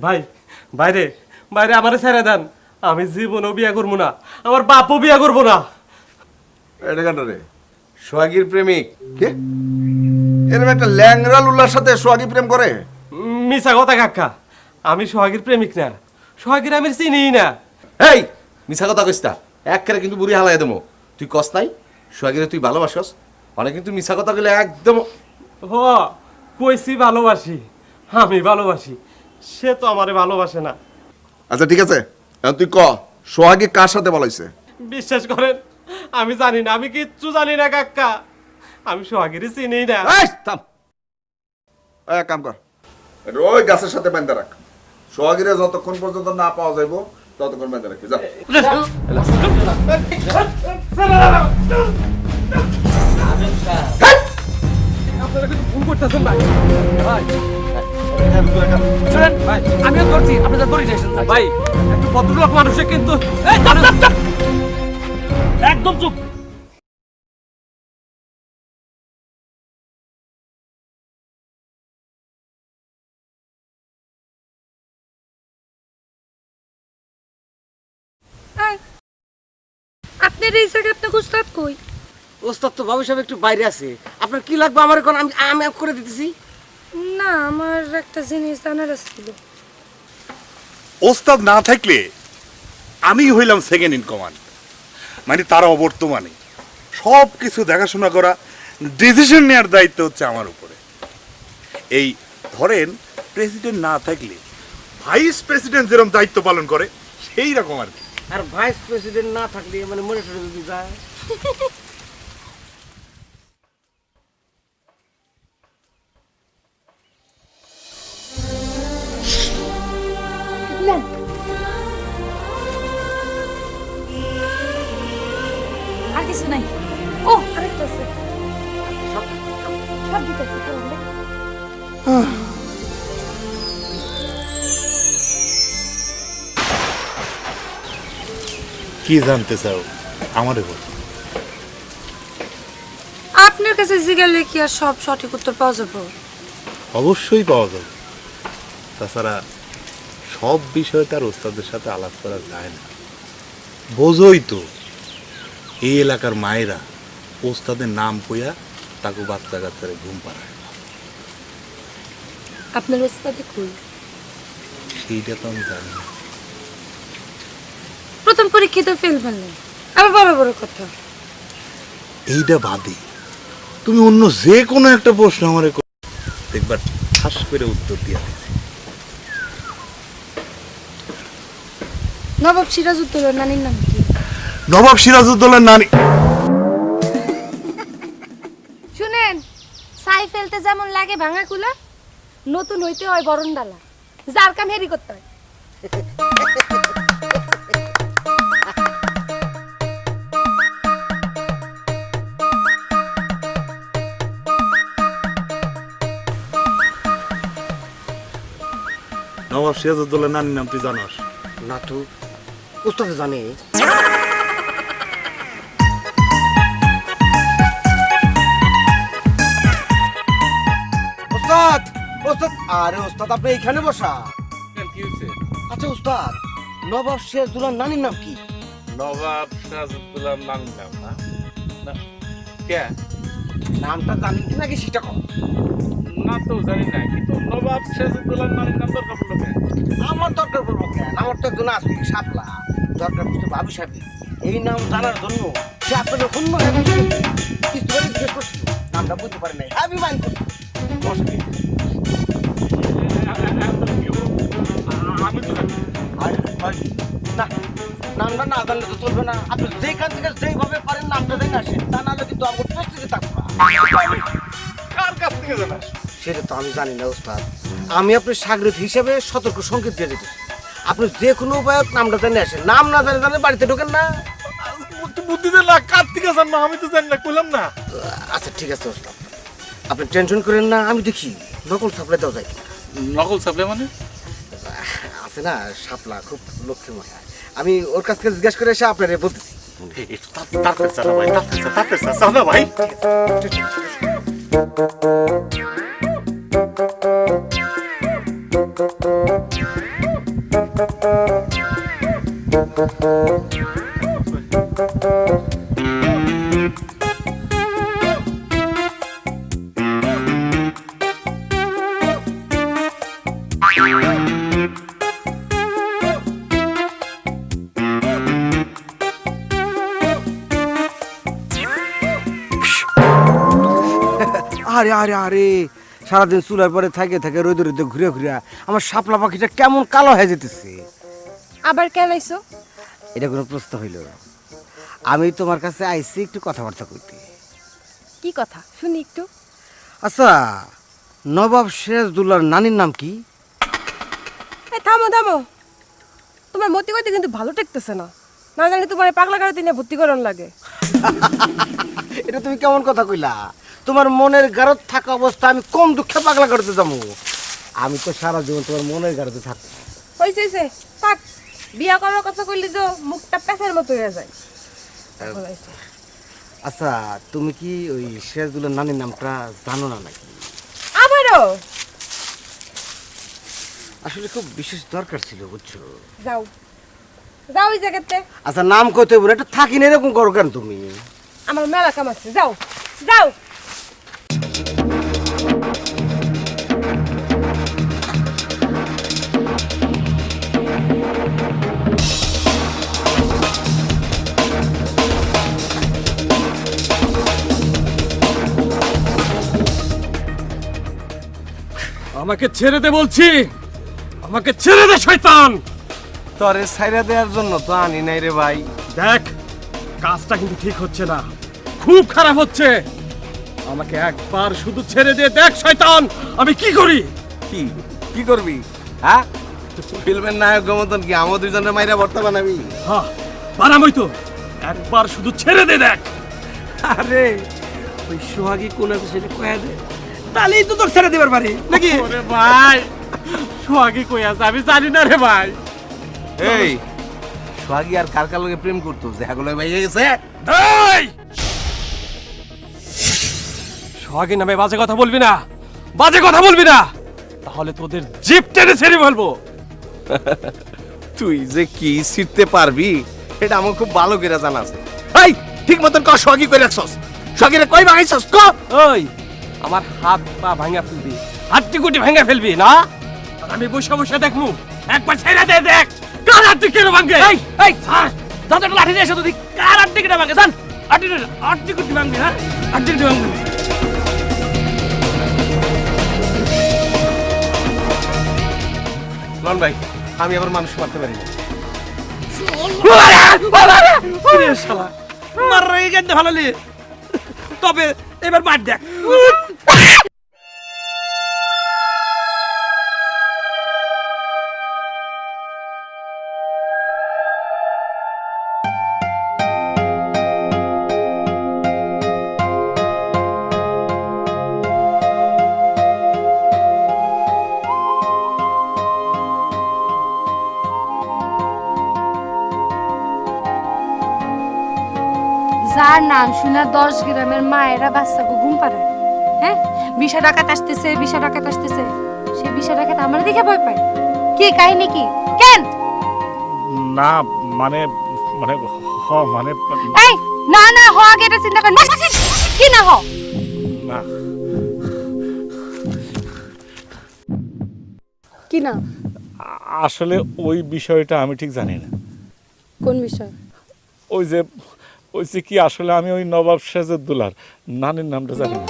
ভাই বাইরে বাইরে আমারে ছেড়ে দেন, আমি জীবনও বিয়ে করবো না, আমার বাপও বিয়ে করবো না। এটা কেন রে? সোহাগীর প্রেমিক? কে এরকম একটা ল্যাংড়া লুলার সাথে সোহাগী প্রেম করে? মিছা কথা কাকা, আমি সোহাগীর প্রেমিক না, সোহাগীর আমি চিনিই না। এই মিছা কথা কইস না, একেবারে কিন্তু বুড়ি হালাই দেবো। তুই কস নাই সোহাগীরে তুই ভালোবাসস? অনেক কিন্তু মিছা কথা বলে একদম। হ কইছি ভালোবাসি, আমি ভালোবাসি, সে তো আমারে ভালোবাসে না। আচ্ছা ঠিক আছে, এখন তুই ক সোহাগী কার সাথে বলাইছে? বিশ্বাস করেন আমি জানি না, আমি কিচ্ছু জানি না কাকা, আমি সোহাগীর চিনি না। এই থাম, এই এক কাম কর, ওই গাছের সাথে বাঁধা রাখ। সোহাগীরে যতক্ষণ পর্যন্ত না পাওয়া যাইব ততক্ষণ বাঁধা রাখি, যা। ভুল করতেছেন ভাই, আমিও করছি, আপনি তো দড়ি দিয়েছেন ভাই একটু ভদ্রলোক মানুষে কিন্তু। একদম চুপ। আপনার এই জায়গায় আপনাকে উস্তাদ কই? ওস্তাদ তো বাবু সাহেব একটু বাইরে আছে, আপনার কি লাগবে আমার এখন আমি আমি করে দিতেছি। না, আমার একটা জিনিস জানার ছিল। ওস্তাদ না থাকলে আমি হইলাম সেকেন্ড ইন কমান্ড, মানে তারা অবর্তমানে সব কিছু দেখাশোনা করা, ডিসিশন নেওয়ার দায়িত্ব হচ্ছে আমার উপরে। এই ধরেন প্রেসিডেন্ট না থাকলে ভাইস প্রেসিডেন্ট যেরকম দায়িত্ব পালন করে সেই রকম আর কি। আর ভাইস প্রেসিডেন্ট না থাকলে মানে মনে টরে যদি যায়। আর কিছু নাই। ও, আরেকটা আছে। সব দিতেছি তাহলে। কি জানতে চাও আমারে বল। আপনার কাছে জিজ্ঞাসা কি আর সব সঠিক উত্তর পাওয়া যাবে? অবশ্যই পাওয়া যাবে, তাছাড়া সব বিষয়ে তার ওস্তাদের সাথে আলাপ করা যায় না। বোঝোই তো এই এলাকার মায়েরা ওস্তাদের নাম কইয়া তাকে বাচ্চা কাচ্চারে ঘুম পাড়ায়, আপনার ওস্তাদে কই? সেইটা তো আমি জানি না। প্রথম পরীক্ষিত ফেল পেলেন, আবার বড় বড় কথা। এইটা বাদে তুমি অন্য যে কোনো একটা প্রশ্ন আমারে দেখবার ঠাস করে উত্তর দিয়া দিছি। নবাব সিরাজউদ্দৌলার নানির নাম কি? নবাব সিরাজউদ্দৌলার নানি। শুনেন, ছাই ফেলতে যেমন লাগে ভাঙা কুলা, নতুন হইতে হয় বরণ ডালা, যার কাম হেরি করতে হয়। নবাব সিরাজউদ্দৌলার নানির নাম তুই জানাস? না তো, ওস্তাদ জানে। ওস্তাদ, ওস্তাদ, আরে ওস্তাদ আপনি এখানে বসা। কি হয়েছে? আচ্ছা ওস্তাদ, নবাব সিরাজউদ্দৌলার নানির নাম কি? নবাব সিরাজউদ্দৌলার নানির নাম না? না, কে? নামটা জানেন কি নাকি সেটা কম। না তো জানি না, কিন্তু নবাব সিরাজউদ্দৌলার নানির নাম দরকার পড়লো কেন? আমার দরকার পড়বো কেন? আমার তো একজন আছে সাপলা, দরকার পড়ছে বাবু সাহেব। এই নাম জানার জন্য সে আপনাদের অন্য কিছু করে জিজ্ঞেস করছিল, নামটা বুঝতে পারে নাই, আমি মাইন্ড করছি। আমি তো জানি। না, নামটা না জানলে তো চলবে না। আপনি যেখান থেকে যেইভাবে পারেন নামটা জেনে আসেন, তা নাহলে কিন্তু আমার প্রস্তুতি থাকবো না। কার কাছ থেকে জানাস? সেটা তো আমি জানি না ওস্তাদ। আমি আপনার সাগরিত হিসেবে সতর্ক সংকেত দিয়ে দিতেছি, আপনি যে কোনো উপায়ে নামটা জেনে আসেন। নাম না জানে জানে বাড়িতে ঢোকেন না। বুদ্ধি দেন না, কার থেকে জানবো? আমি তো জানি না, কইলাম না। আচ্ছা ঠিক আছে ওস্তাদ, আপনি টেনশন করেন না। আমি দেখি নকল সাপ্লাই দেওয়া যায় কিনা। নকল সাপ্লাই মানে? আছে না শাপলা, খুব লক্ষ্মীময়। আমি ওর কাছ থেকে জিজ্ঞাসা করে এসে আপনারে বলতেছি। একটু তাড়াতাড়ি চালা ভাই, তাড়াতাড়ি চালা ভাই। আরে আরে আরে, সারাদিন চুলার পরে থাকে থাকে রোদে রোদে ঘুরে ঘুরে আমার শাপলা পাখিটা কেমন কালো হয়ে যেতেছে। আবার কেন আইছো? এটা কোনো প্রশ্ন হইল? আমি তোমার কাছে আইছি একটু কথাবার্তা কইতে। কি কথা শুনি একটু। আচ্ছা, নবাব সিরাজউদ্দৌলার নানির নাম কি? এই থামো থামো, তোমার মতি কইতে কিন্তু ভালো ঠেকতেছে না। না জানি তোমার এই পাগলা গাড়িতে নিয়ে ভর্তি করার লাগে। এটা তুমি কেমন কথা কইলা? তোমার মনের গারদ থাকা অবস্থা আমি কম দুঃখে পাগলা করতে যাবো? আমি তো সারা জীবন তোমার মনের গারদে থাকবো। হইছে হইছে, থাক। বিয়া করার কথা কইলি তো মুখটা পেঁচার মতো হয়ে যায়। আচ্ছা, তুমি কি ওই সিরাজউদ্দৌলার নানির নামটা জানো না নাকি? আবারও আসলে খুব বিশেষ দরকার ছিল, বুঝছো? যাও, যাও ওই জায়গাতে। আচ্ছা নাম কইতে বলে একটু থাকি না এরকম করো কেন তুমি? আমার মেলা কাম আছে, যাও যাও। আমাকে ছেড়ে দে বলছি, আমাকে ছেড়ে দে শয়তান। তরে ছাইরা দেওয়ার জন্য তো আনি নাই রে ভাই। দেখ কাজটা কিন্তু ঠিক হচ্ছে না, খুব খারাপ হচ্ছে। আমাকে একবার শুধু ছেড়ে দিয়ে দেখ শয়তান, আমি কি করি। কি কি করবি? হ্যাঁ, ফিল্মের নায়ক মতন কি আমাদের দুজনের মাইরা ভর্তা বানাবি? হ্যাঁ বানাবই তো, একবার শুধু ছেড়ে দে দেখ। আরে ওই সোহাগী কোন আছে সেটা কয়া দে, তাহলেই তো তোর ছেড়ে দেবার পারি নাকি? ওরে ভাই, সোহাগী কই আছে আমি জানি না রে ভাই। এই সোহাগী আর কার কার লগে প্রেম করতো যে হাগলে ভাইয়া গেছে? এই সোহাগী নামে বাজে কথা বলবি না, বাজে কথা বলবি না, তাহলে তোদের জিপ টেনে ছেড়ে বলবো। তুই যে কি ছিড়তে পারবি এটা আমার খুব ভালো করে জানা আছে। এই ঠিক মতন ক সোহাগী কই রাখছস? সোহাগীরে কই ভাঙাইছস ক? ওই আমার হাত পা ভাঙা ফেলবি, হাড্ডি গুটি ভাঙা ফেলবি না? আর আমি বসে বসে দেখমু, একবার ছেড়ে দে দেখ কার হাড্ডি কেন ভাঙে। এই এই স্যার যত লাঠি দিয়ে এসে তুই কার হাড্ডি কেন ভাঙে জান? হাড্ডি গুটি ভাঙবি, হ্যাঁ হাড্ডি গুটি ভাঙবি। লন ভাই, আমি আবার মানুষ মারতে পারি না। শালা মার রে গেন্দে ভালো লি, তবে এবার মার দেখ। যার নাম শুনে 10 গ্রামের মায়েরা বাচ্চাকে ঘুম পাড়ায়, হ্যাঁ বিশা ডাকাত আসতেছে, বিশা ডাকাত আসতেছে, সে বিশা ডাকাত আমার দেখে ভয় পায়। কি কাহিনী কি? কেন? না মানে মানে মানে এই না না হ আগে এটা চিন্তা কর না, কি না হ না কি না? আসলে ওই বিষয়টা আমি ঠিক জানি না। কোন বিষয়? ওই যে কি আসলে আমি ওই নবাব সিরাজউদ্দৌলার নানির নামটা জানি না।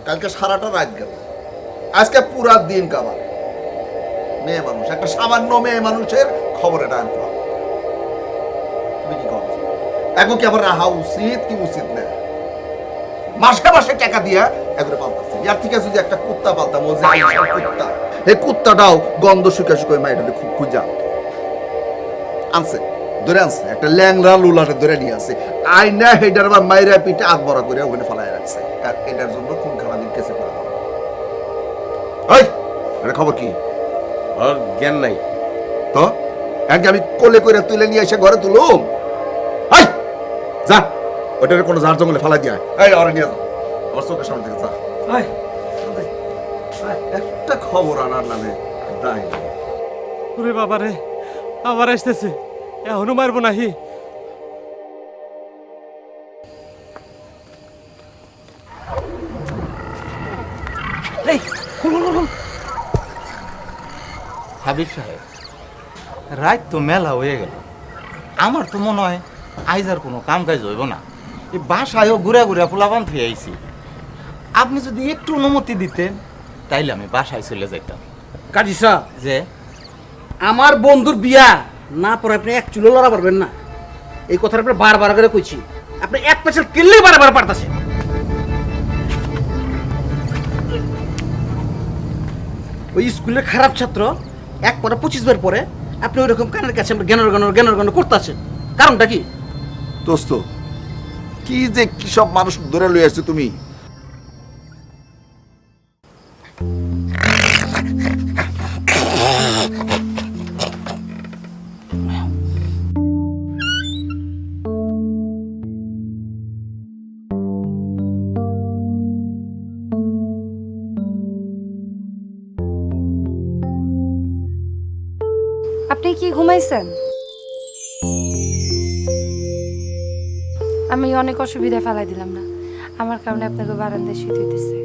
কালকে সারাটা রাত গেল, আজকে পুরা দিন কামাল। মেয়ে মানুষ, একটা সামান্য মেয়ে মানুষের খবর এটা আমি পাবো। তুমি কি করো? এখন কি আমার রাহা উচিত কি উচিত না? মাসে মাসে টাকা দিয়া এগুলো পাল্টাচ্ছে। ইয়ার থেকে যদি একটা কুত্তা পালতাম, ও যে কুত্তা, এই কুত্তাটাও গন্ধ শুকে শুকে মাইটাকে খুব খুঁজা আনছে, ধরে আনছে একটা ল্যাংরা লুলারে ধরে নিয়ে আসছে, আইনা হেডার বা মাইরা পিঠে আগ বড়া করে ওখানে ফালাই রাখছে। আর এটার জন্য খুন খারাপি কেসে করা হবে। ওই এটা খবর কি? ওর জ্ঞান নাই তো একদিন আমি কোলে করে তুলে নিয়ে এসে ঘরে তুলুম? এই যা ওটার কোনো ঝাড় জঙ্গলে ফালাই দিয়া, এই ওরে নিয়ে যাও আমার চোখের সামনে থেকে, যা। একটা খবর আনার নামে দায় নেই। ওরে বাবা রে, আবার আসতেছে, এখনো মারবো নাহি। হাবিব সাহেব, রাত তো মেলা হয়ে গেল, আমার তো মনে হয় আইজ আর কোনো কাম কাজ হইব না। এই বাসায়ও ঘুরে ঘুরে পোলাপান থেকে আইছি, আপনি যদি একটু অনুমতি দিতেন তাইলে আমি বাসায় চলে যাইতাম। কাজী সাহেব, যে আমার বন্ধুর বিয়া না পরে আপনি এক চুলো লড়া পারবেন না, এই কথাটা আপনি বারবার করে কইছি, আপনি এক পেছাল কিনলেই বারবার পারতাছেন। ওই স্কুলের খারাপ ছাত্র এক পরে 25 বার পরে আপনি ওই রকম কানের কাছে জ্ঞানের করতেছেন, কারণটা কি? দোস্ত কি যে কি সব মানুষ ধরে লই আসছো তুমি? আপনি কি ঘুমাইছেন? আমি অনেক অসুবিধা ফেলাই দিলাম না, আমার কারণে আপনাকে বারান্দায় শুতে দিতেছে।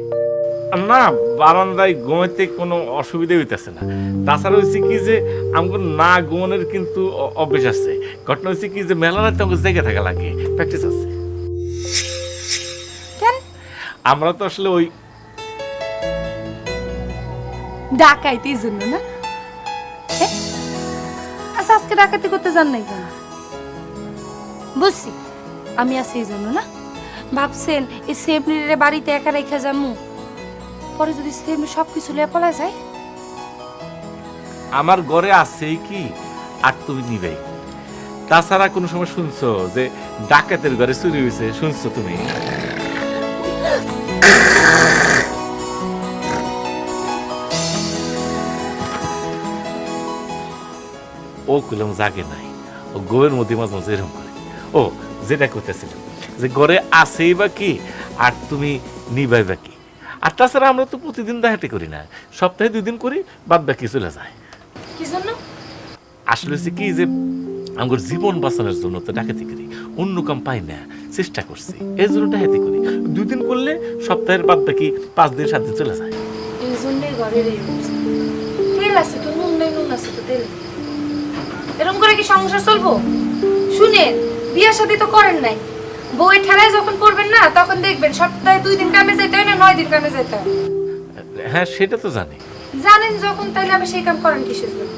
না, বারান্দায় ঘুমাইতে কোনো অসুবিধা হইতেছে না। তাছাড়া হয়েছে কি যে আমাকে না ঘুমানোর কিন্তু অভ্যেস আছে। ঘটনা হয়েছে কি যে মেলা রাতে আমাকে জেগে থাকা লাগে, প্র্যাকটিস আছে। কেন? আমরা তো আসলে ওই ডাকাইতে এই জন্য না? আচ্ছা, আজকে ডাকাতি করতে যান নাই কেন? বুঝছি, আমি আছি এই জন্য না? ভাবছেন এই সেমনিরে বাড়িতে একা রেখে যাবো, পরে যদি সেমনি সবকিছু লিয়ে পলা যায়? আমার ঘরে আছেই কি আর তুমি নিবেই। তাছাড়া কোনো সময় শুনছো যে ডাকাতের ঘরে চুরি হয়েছে? শুনছো তুমি? ও কুলম জাগে নাই, ও গোয়ের মধ্যে মাঝে মাঝে এরকম করে। ও যেটা করতেছিলাম যে ঘরে আছেই বা কি আর তুমি নিবাই বা কি। আর তাছাড়া আমরা তো প্রতিদিন দেখাতে করি না, সপ্তাহে 2 দিন করি, বাদ বাকি চলে যায়। কি জন্য? আসলে হচ্ছে কি যে আমার জীবন বাঁচানোর জন্য তো ডাকাতি করি, অন্য কাম পাই না, চেষ্টা করছি এই জন্য ডাকাতি করি। 2 দিন করলে সপ্তাহের বাদ বাকি 5 দিন 7 দিন চলে যায়। এই জন্যই ঘরের এই অবস্থা। তেল আছে তো, নুন নেই, নুন আছে তো তেল। এরকম করে কি সংসার চলবো? শুনেন, বিয়ের সাথে তো করেন নাই, বউয়ের ঠেলায় যখন পড়বেন না তখন দেখবেন সপ্তাহে 2 দিন কামে যেতে হয় না 9 দিন কামে যেতে হয়। হ্যাঁ, সেটা তো জানি। জানেন যখন, তাইলে আবার সেই কাম করেন কিসের জন্য?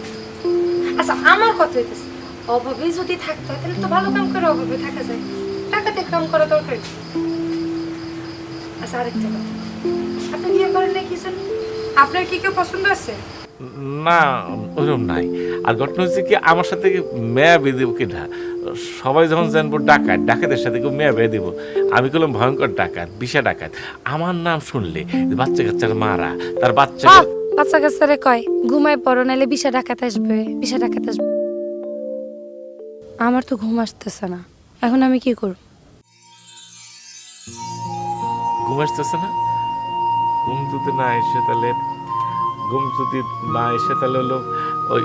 আচ্ছা, আমার কথা হইতেছে, অভাবে যদি থাকতে হয় তাহলে তো ভালো কাম করে অভাবে থাকা যায়, টাকাতে কাম করা দরকার। আচ্ছা, আরেকটা কথা, আপনি বিয়ে করেন নাই কি জন্য? আপনার কি কেউ পছন্দ আছে? না, ওরকম নাই। আর ঘটনা হচ্ছে কি আমার সাথে মেয়া বিয়ে দেবো কিনা, সবাই যখন জানবো ডাকাত, ডাকাতের সাথে কেউ মেয়া বিয়ে দেবো। আমি বললাম ভয়ঙ্কর ডাকাত, বিশা ডাকাত। আমার নাম শুনলে বাচ্চা কাচ্চার মারা, তার বাচ্চা বাচ্চা কাচ্চারে কয় ঘুমায় পড়ো, নাইলে বিশা ডাকাত আসবে, বিশা ডাকাত আসবে। আমার তো ঘুম আসতেছে না, এখন আমি কি করব? ঘুম আসতেছে না? ঘুম যদি না এসে তাহলে হলো ওই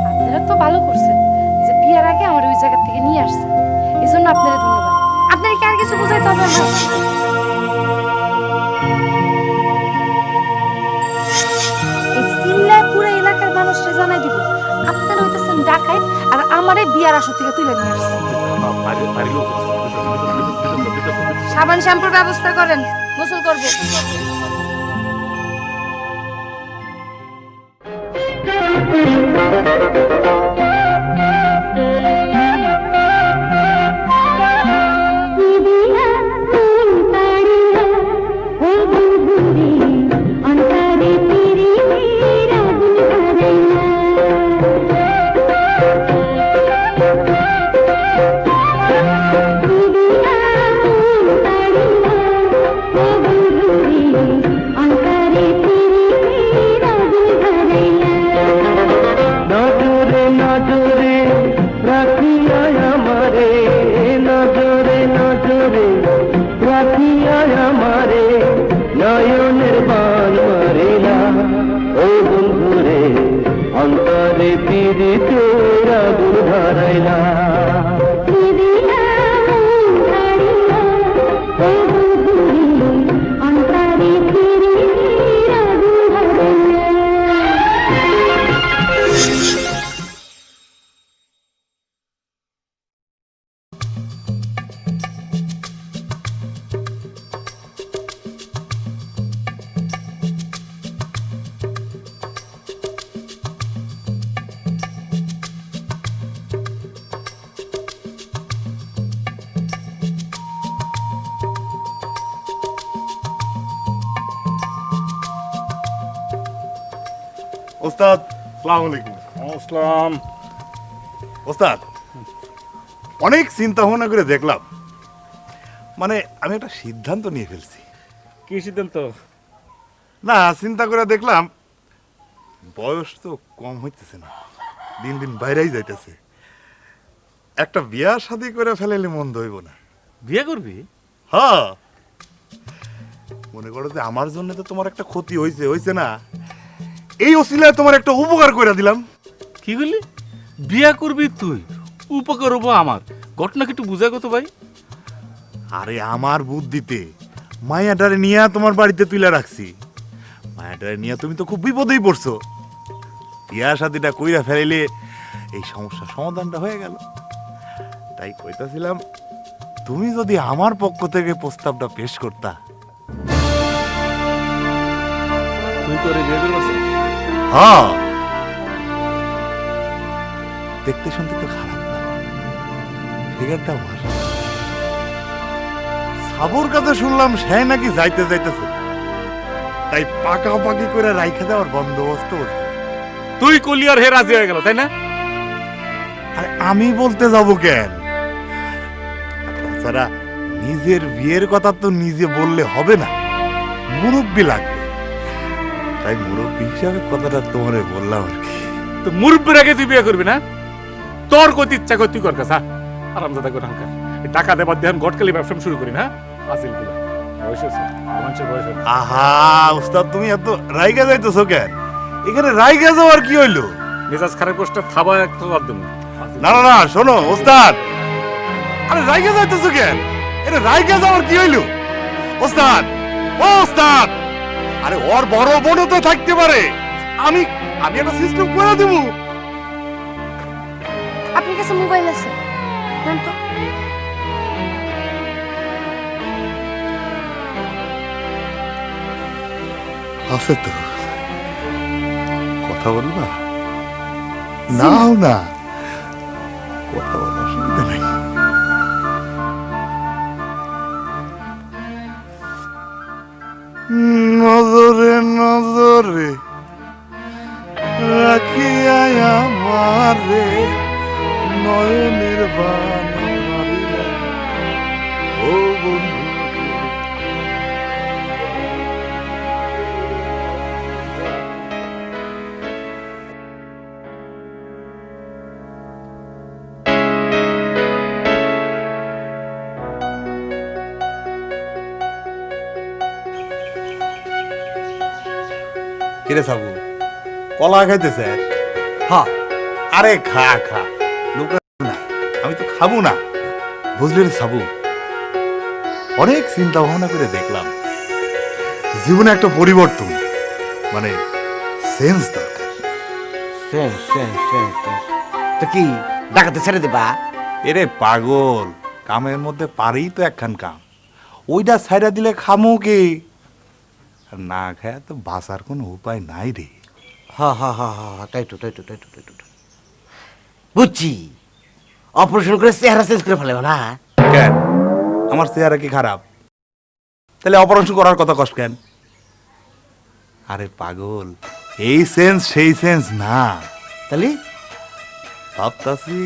আপনারা তো ভালো করছেন যে বিয়ের আগে আমার ওই জায়গা থেকে নিয়ে আসছেন, এই জন্য আপনারা ধন্যবাদ। আপনারা কি আর কিছু বোঝাইতে হবে না? এই চিল্লায় পুরো এলাকার মানুষরা জানাই দিব আপনারা হইতেছেন ডাকাত, আর আমারে বিয়ার আসর থেকে তুলে নিয়ে আসছেন। সাবান শ্যাম্পুর ব্যবস্থা করেন, গোসল করবো। ওস্তাদ সালাম আলাইকুম। আসসালাম। ওস্তাদ অনেক চিন্তা ভাবনা করে দেখলাম, মানে আমি একটা সিদ্ধান্ত নিয়ে ফেলছি। কি সিদ্ধান্ত? না, চিন্তা করে দেখলাম বয়স তো কম হইতেছে না, দিন দিন বাইরেই যাইতেছে। একটা বিয়া শাদী করে ফেলাইলে মন্দ হইব না। বিয়ে করবি? হ্যাঁ, মনে করো যে আমার জন্য তো তোমার একটা ক্ষতি হয়েছে, হয়েছে না? এই অসিলায় তোমার একটা উপকার করে দিলাম। কি বললি? বিয়ে করবি তুই, উপকার হবো আমার? ঘটনা কি একটু বুঝা কত ভাই? আরে আমার বুদ্ধিতে মায়াটারে নিয়ে তোমার বাড়িতে তুলে রাখছি। মায়াটারে নিয়ে তুমি তো খুব বিপদেই পড়ছো। বিয়া শাদিটা কইরা ফেলাইলে এই সমস্যার সমাধানটা হয়ে গেল। তাই কইতাছিলাম তুমি যদি আমার পক্ষ থেকে প্রস্তাবটা পেশ করতা। তুই করে বিয়ে করবি? হ্যাঁ, দেখতে শুনতে তো খারাপ না, ফিগারটা ভালো। সাবুর কাছে শুনলাম সে নাকি যাইতে যাইতেছে, তাই পাকাপাকি করে রাইখা দেওয়ার বন্দোবস্ত হচ্ছে। তুই কলি আর হে রাজি হয়ে গেল, তাই না? আরে আমি বলতে যাব কেন? আর তাছাড়া নিজের বিয়ের কথা তো নিজে বললে হবে না, মুরব্বী লাগবে। তাই মুরব্বী হিসাবে কথাটা তোমারে বললাম আর কি। তো মুরব্বীর আগে তুই বিয়ে করবি না? তোর কত ইচ্ছা কর তুই কর কাছে আরামদাদা করে হালকা টাকা দেবার দেন গটকালি ব্যবসা শুরু করি না। আসিল গুলো বয়স হয়েছে, মানুষের বয়স হয়েছে। আহা উস্তাদ, তুমি এত রাইগা যাইতেছো কেন? এখানে রাইগা যাওয়ার কি হইলো? মেজাজ খারাপ কষ্ট থাবা একটা একদম না না না, শোনো ওস্তাদ, আরে রাইগা যাইতেছো কেন? এটা রাইগা যাওয়ার কি হইলো? ওস্তাদ, ও ওস্তাদ, আরে ওর বড় বোনও তো থাকতে পারে। আমি আমি একটা সিস্টেম করে দেব। আপনার কাছে মোবাইল আছে? দেন তো। আছে তো, কথা বলবা? নাও না, কথা বলার অসুবিধা নাই। নজরে নজরে রাখিয়া আমারে নয়নের বান মারিলা ও বন্ধু। কিরে সাবু, কলা খাইতেছে? হ্যাঁ, আরে খা খা, লোক নাই, আমি তো খাবো না। বুঝলি রে সাবু, অনেক চিন্তা ভাবনা করে দেখলাম জীবনে একটা পরিবর্তন, মানে সেন্স দরকার। Sense sense sense sense. তো কি ডাকাতে ছেড়ে দেবা? এরে পাগল, কামের মধ্যে পারেই তো একখান কাম, ওইটা ছাইড়া দিলে খামো কি? আর না খায় তো বাঁচার কোনো উপায় নাই রে। হ্যাঁ হ্যাঁ হ্যাঁ হ্যাঁ, তাই তো তাই তো তাই তো তাই তো। বুঝছি, অপারেশন করে চেহারা চেঞ্জ করে ফেলে না? কেন, আমার চেহারা কি খারাপ? তাহলে অপারেশন করার কথা কষ্ট কেন? আরে পাগল, এই সেন্স সেই সেন্স না। তাহলে ভাবতাছি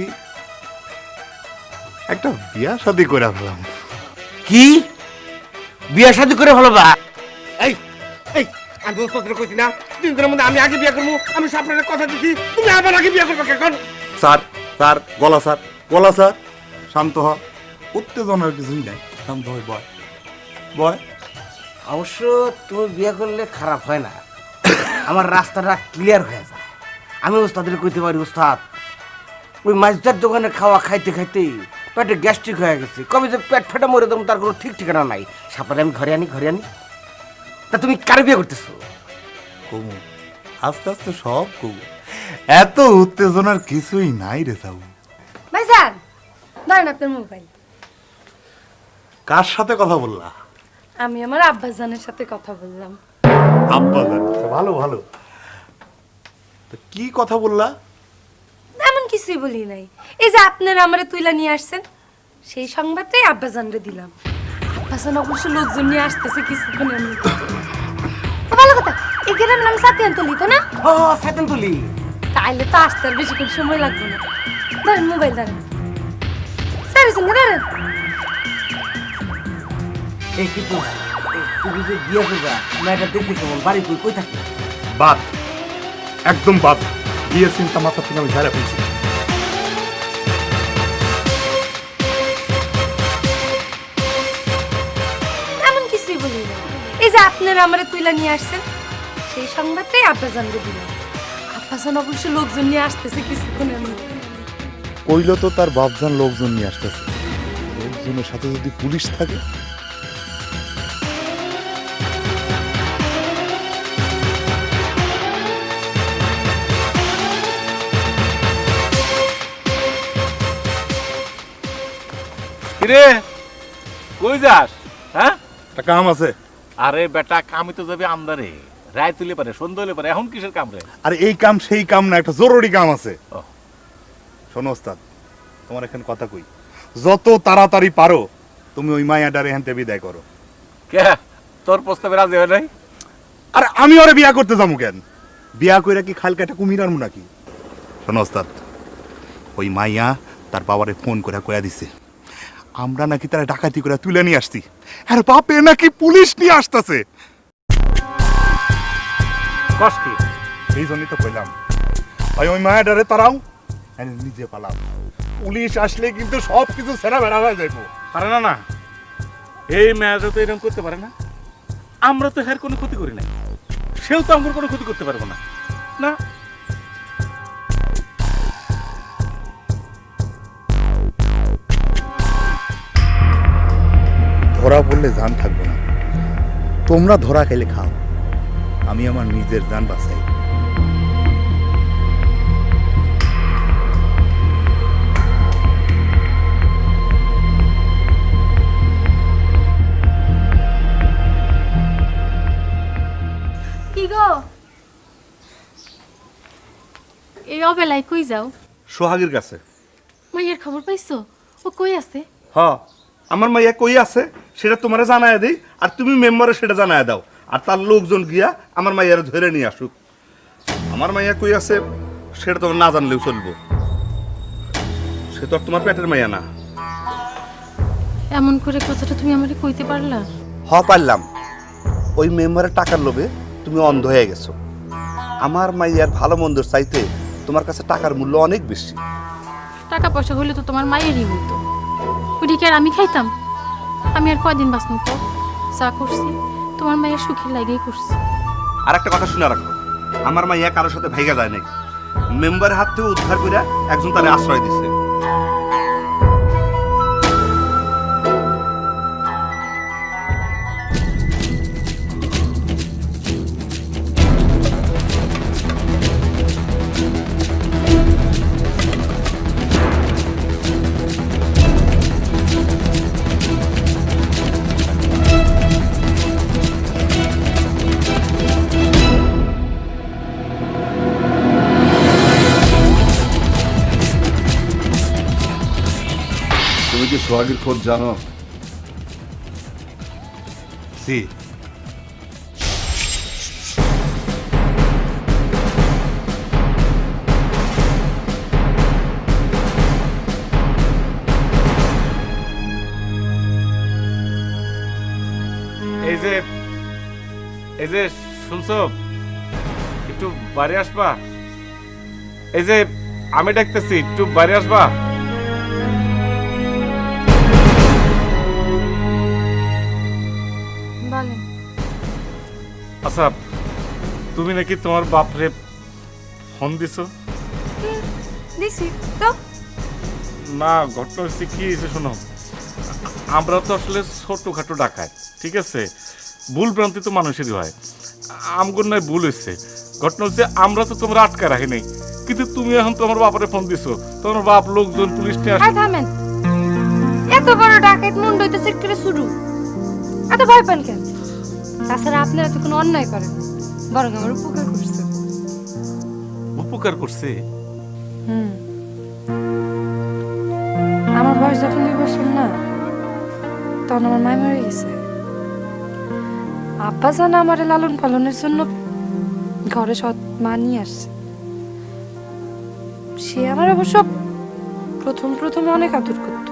একটা বিয়া শাদী করে ফেলাম। কি বিয়া শাদী করে ভালো বা? এই এই আমি তোদের কইছি না 3 দিনের মধ্যে আমি আগে বিয়া করবো। আমি আপনাদের কথা দিছি, তুমি আবার আগে বিয়া করবে কেন? স্যার স্যার, গলা স্যার, গলা স্যার, শান্ত হ, উত্তেজনার কিছুই নাই, শান্ত হয়, বয় বয়। অবশ্য তুমি বিয়ে করলে খারাপ হয় না, আমার রাস্তাটা ক্লিয়ার হয়ে যায়। আমি ওস্তাদের কইতে পারি, ওস্তাদ ওই মাছদার দোকানে খাওয়া খাইতে খাইতে পেটে গ্যাস্ট্রিক হয়ে গেছে, কবে যে পেট ফেটে মরে দেবো তার কোনো ঠিক ঠিকানা নাই। সাপড়ে আমি ঘরে আনি ঘরে আনি। তা তুমি কারে বিয়ে করতেছো? কমু, আস্তে আস্তে সব কমু, এত উত্তেজনার কিছুই নাই রে সাবু। ভাইজান ধরেন আপনার মোবাইল। কার সাথে কথা বললা? আমি আমার আব্বাজানের সাথে কথা বললাম। আব্বা জান, ভালো ভালো। তো কি কথা বললা? এমন কিছুই বলি নাই, এই যে আপনারা আমারে তুইলা নিয়ে আসছেন সেই সংবাদটাই আব্বাজানরে দিলাম। আব্বাজান অবশ্য লোকজন নিয়ে আসতেছে কিছুক্ষণের মধ্যে। ভালো কথা, এই গ্রামের নাম সাতিয়ানতলি তো না? ও সাইতেন তুলি। তাইলে তো আসতে আর বেশিক্ষণ সময় লাগবে না। ধরেন মোবাইল ধরেন, স্যারের সঙ্গে ধরেন। এই কিন্তু তুমি যে বিয়ে করবা মেয়েটা দেখতে কেমন, বাড়ি কই কই থাকি? বাদ, একদম বাদ। বিয়ের চিন্তা মাথা থেকে আমি ঝাড়া ফেলছি। এমন কিছুই বলি না। এই যে আপনারা আমারে তুইলা নিয়ে আসছেন, সেই সংবাদটাই আব্বাজানকে দিলাম। আব্বাজান অবশ্য লোকজন নিয়ে আসতেছে কিছুক্ষণের মধ্যে। কইল তো তার বাপজান লোকজন নিয়ে আসতেছে। লোকজনের সাথে যদি পুলিশ থাকে, কিরে কই যাস? হ্যাঁ, একটা কাম আছে। আরে বেটা কামই তো যাবে আমদারে, রায় তুলে পারে সন্ধ্যা হলে পারে, এখন কিসের কাম রে? আর এই কাম সেই কাম না, একটা জরুরি কাম আছে। ও। শোনো ওস্তাদ, তোমার এখানে কথা কই, যত তাড়াতাড়ি পারো তুমি ওই মায়াডারে এখান থেকে বিদায় করো। কে তোর প্রস্তাবে রাজি হয় নাই? আরে আমি ওরে বিয়া করতে যাবো কেন? বিয়া কইরা কি খাল কাটা কুমির আনবো নাকি? শোনো ওস্তাদ, ওই মাইয়া তার বাবারে ফোন করে কয়া দিছে আমরা নাকি তারা ডাকাতি করে তুলে নিয়ে আসছি, আর বাপে নাকি পুলিশ নিয়ে আসতেছে। কস কি? এই জন্যই তো কইলাম ভাই ওই মায়াডারে তারাও নিজে পালাম। পুলিশ আসলে কিন্তু সব কিছু সেরা বেড়া হয়ে যাইবো। পারে না না, এই ম্যাচও তো এরকম করতে পারে না। আমরা তো এর কোনো ক্ষতি করি নাই, সেও তো আমার কোনো ক্ষতি করতে পারবো না। না ধরা পড়লে জান থাকবো না, তোমরা ধরা খেলে খাও, আমি আমার নিজের জান বাঁচাই। কি গো, এই অবেলায় কই যাও? সোহাগের কাছে। মাইয়ের খবর পাইছো? ও কই আছে? হ, আমার মাইয়া কই আছে সেটা তোমারে জানায় দেই, আর তুমি মেম্বারে সেটা জানায় দাও, আর তার লোকজন গিয়া আমার মাইয়ার ধরে নিয়ে আসুক। আমার মাইয়া কই আছে সেটা তোমার না জানলেও চলবো, সে তো আর তোমার পেটের মাইয়া না। এমন করে কথাটা তুমি আমারে কইতে পারলা? হ পারলাম, ওই মেম্বারের টাকার লোভে তুমি অন্ধ হয়ে গেছো। আমার মাইয়ার ভালো মন্দর চাইতে তোমার কাছে টাকার মূল্য অনেক বেশি। টাকা পয়সা হইলে তো তোমার মায়েরই হইতো, ওটি কি আর আমি খাইতাম? আমি আর কয়দিন বাঁচবো তো? যা করছি তোমার মায়ের সুখের লাগেই করছি। আর একটা কথা শুনে রাখো, আমার মাইয়া কারোর সাথে ভাইগা যায় নাকি, মেম্বারের হাত থেকে উদ্ধার করে একজন তারে আশ্রয় দিচ্ছে। তুমি কি সোহাগের খোঁজ জানো? জি। এই যে শুনছো, একটু বাড়ি আসবা? এই যে আমি ডাকতেছি, একটু বাড়ি আসবা? বলেন। আচ্ছা, তুমি নাকি তোমার বাপরে ফোন দিছো? দিছি তো। না, ঘটনা হচ্ছে কি হয়েছে শোনো, আমরা তো আসলে ছোটখাটো ডাকাত, ঠিক আছে? ভুল ভ্রান্তি তো মানুষেরই হয়, আমগুর নয় ভুল হয়েছে। ঘটনা হচ্ছে আমরা তো তোমরা আটকা রাখি নাই, কিন্তু তুমি এখন তোমার বাপারে ফোন দিছো, তোমার বাপ লোকজন পুলিশ নিয়ে আসে। থামেন, এত বড় ডাকাত মুন্ড হইতেছে করে শুরু, এত ভয় পান কেন? তাছাড়া আপনারা তো কোনো অন্যায় করেন, বরং আমার উপকার করছেন। উপকার করছে? আমার বয়স যখন 2 বছর না, তখন আমার মায় মরে গেছে। আব্বা জানা আমার লালন পালনের জন্য ঘরে সৎ মা নিয়ে আসছে। সে আমার অবশ্য প্রথম প্রথম অনেক আদর করত,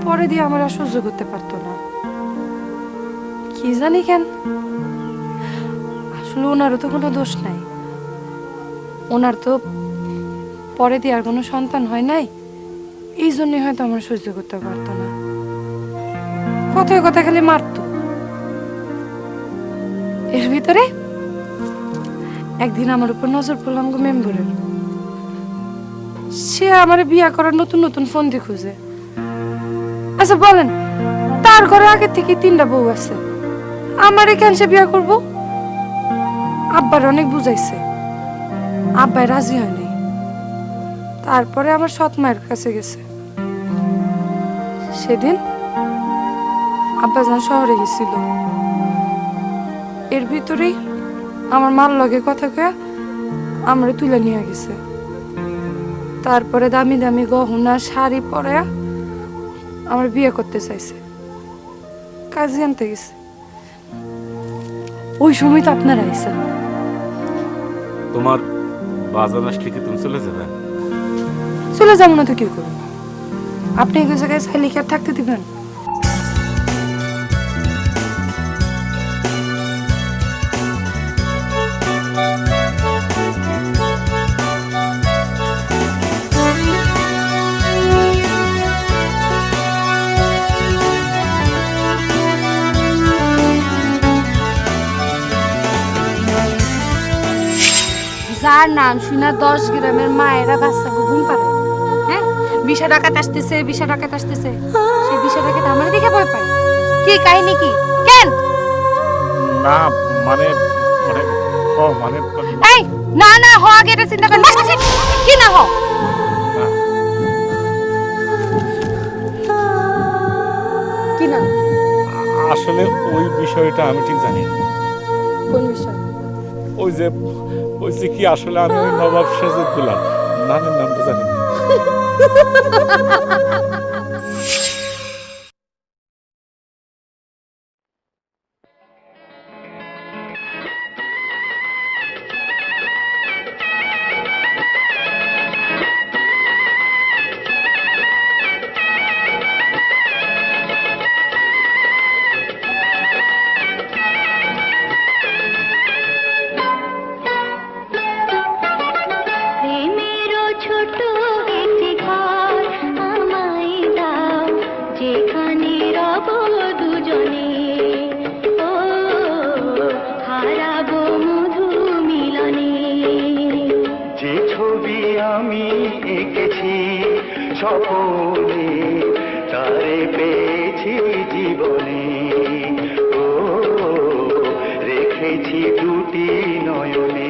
পরে দিয়ে আমার আর সহ্য করতে পারতো না। কি জানি কেন, আসলে ওনারও তো কোনো দোষ নাই। ওনার তো পরে দিয়ে আর কোনো সন্তান হয় নাই, এই জন্যই হয়তো আমার সহ্য করতে পারতো না। কথায় কথা খালি মারতো। এর ভিতরে একদিন আমার উপর নজর পড়লাম গো মেম্বরের। সে আমার বিয়া করার নতুন নতুন ফোন দিয়ে খুঁজে। আচ্ছা বলেন, তার ঘরে আগে থেকে 3টা বউ আছে, আমারে কেন সে বিয়া করবো? আব্বার অনেক বুঝাইছে, আব্বাই রাজি হয়নি। তারপরে আমার সৎ মায়ের কাছে গেছে। সেদিন আব্বা যখন শহরে গেছিল, এর ভিতরেই আমার মার লগে কথা কয়া আমরা তুলে নিয়ে গেছে। তারপরে দামি দামি গহনা শাড়ি পরে আমার বিয়ে করতে চাইছে, কাজে আনতে গেছে। ওই সময় তো আপনারা আইসেন। তোমার বাজার আসলে কি তুমি চলে যাবে? চলে যাবো না তো কি করবো? আপনি এই জায়গায় চাইলে কি আর থাকতে দিবেন? যার নাম শুনা 10 গ্রামের মায়েরা বাচ্চাকে ঘুম পাড়ায়, হ্যাঁ, 20 টাকা আসতেছে, 20 টাকা আসতেছে, সেই 20 টাকা আমার দেখে ভয় পায়। কি কাহিনী কি? কেন? না মানে মানে ও মানে এই না না হ, আগে এটা চিন্তা কর। কি না হ? কি না? আসলে ওই বিষয়টা আমি ঠিক জানি না। কোন বিষয়? ওই যে কি আসলে আমি ওই নবাব সেজেদুল্লাহ নামের নামটা জানি না। স্বপনে তারে পেয়েছি জীবনে, ও রেখেছি দুটি নয়নে।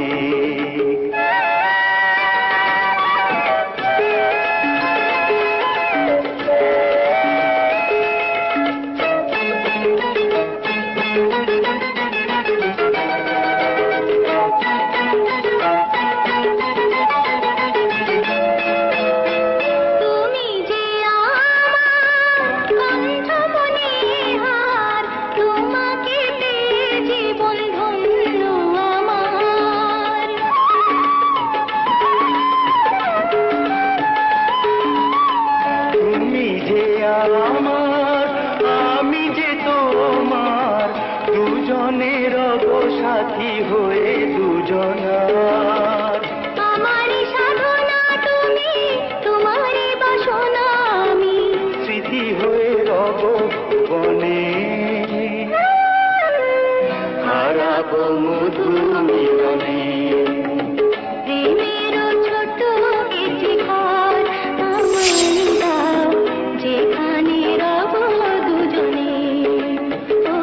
সাথী হয়ে দুজনার, আমারই সাধনা তুমি, তোমারই বাসনা আমি, স্মৃতি হয়ে রব বনে, হারাবো মধু মিলনে। প্রেমের ছোট একটি ঘর আমায় দাও, যেখানে রব দুজনে, ও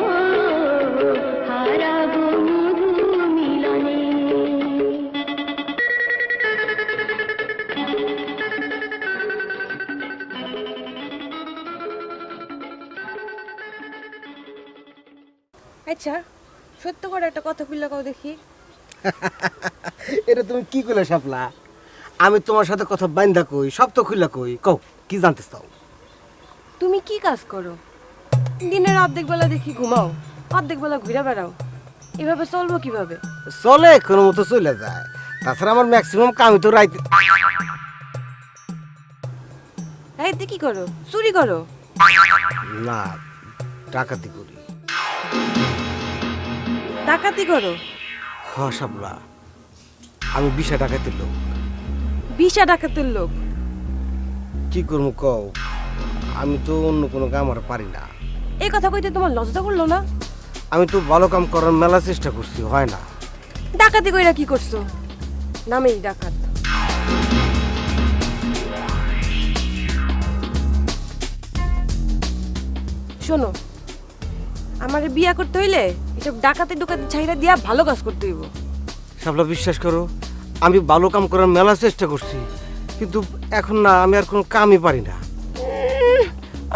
হারাবো মধু মিলনে। আচ্ছা, সত্য করে একটা কথা বললে কাউ দেখি। এটা তুমি কি কইলে শাপলা? আমি তোমার সাথে কথা বাইন্ধা কই, সব তো খুইলা কই, কও কি জানতে চাও? তুমি কি কাজ করো? দিনের অর্ধেক বেলা দেখি ঘুমাও, অর্ধেক বেলা ঘুরে বেড়াও, এভাবে চলবো কিভাবে? চলে কোনো মতো চলে যায়। তাছাড়া আমার ম্যাক্সিমাম কামই তো রাইতে। এই তুই কি করো, চুরি করো? না, ডাকাতি করি। ডাকাতি করো? হ শাপলা, আমি 20 ডাকাতের লোক। 20 ডাকাতের লোক? কি করবো কও, আমি তো অন্য কোনো কাম আর পারি না। এই কথা কইতে তোমার লজ্জা করলো না? আমি তো ভালো কাম করার মেলা চেষ্টা করছি, হয় না। ডাকাতি কইরা কি করছো? নামেই ডাকাত। শোনো, আমারে বিয়া করতে হইলে এসব ডাকাতি ডুকাতি ছাইরা দিয়া ভালো কাজ করতে হইব। শাপলা বিশ্বাস করো, আমি ভালো কাম করার মেলা চেষ্টা করছি, কিন্তু এখন না, আমি আর কোনো কামই পারি না।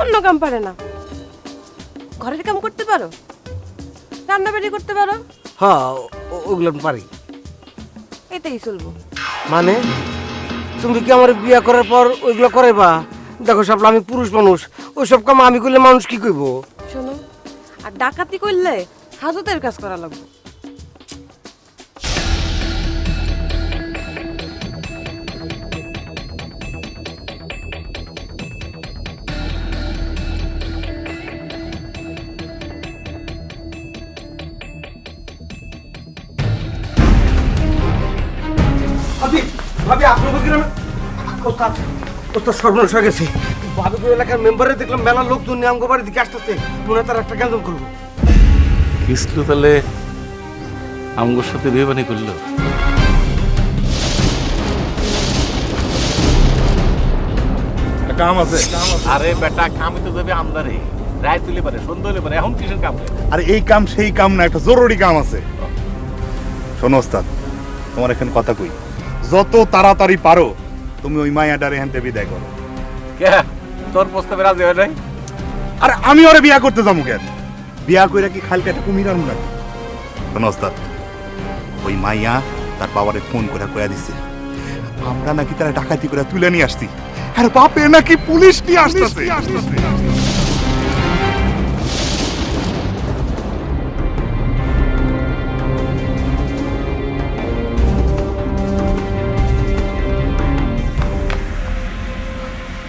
অন্য কাম পারে না? ঘরের কাম করতে পারো? রান্না বাড়ি করতে পারো? হ্যাঁ, ওগুলো আমি পারি। এটাই চলবো। মানে তুমি কি আমার বিয়া করার পর ওইগুলো করাইবা? দেখো শাপলা, আমি পুরুষ মানুষ, ওইসব কাম আমি করলে মানুষ কি কইব? শোনো, আর ডাকাতি করলে হাজতের কাজ করা লাগবে। ভাবি আপনার গ্রামে ওস্তাদ সর্বনাশ হয়ে গেছে। ভাবিপুর এলাকার মেম্বারে দেখলাম মেলার লোকজন নিয়ে আমগো বাড়ির দিকে আসতেছে, মনে হয় তার একটা গ্যাঞ্জাম করবো। কিসলু তাহলে আমগোর সাথে বেবানি করলো। কাম আছে। আরে বেটা কামই তো যাবে আমদারে, রায় তুলে পারে, সন্ধ্যা হলে পারে, এখন কিসের কাম? আর এই কাম সেই কাম না, একটা জরুরি কাম আছে। শোনো ওস্তাদ, তোমার এখানে কথা কই, যত তাড়াতাড়ি পারো তুমি ওই মায়াডারে হেনতে বিদায় করো। কে তোর প্রস্তাবে রাজি হয় নাই? আর আমি ওরে বিয়া করতে যাবো কেন? বিয়া কইরা কি খাল কাটে কুমির আনবো নাকি? শোনো ওস্তাদ, ওই মাইয়া তার বাবারে ফোন করে কয়া দিছে আমরা নাকি তারা ডাকাতি করে তুলে নিয়ে আসছি, আর বাপে নাকি পুলিশ নিয়ে আসতেছে।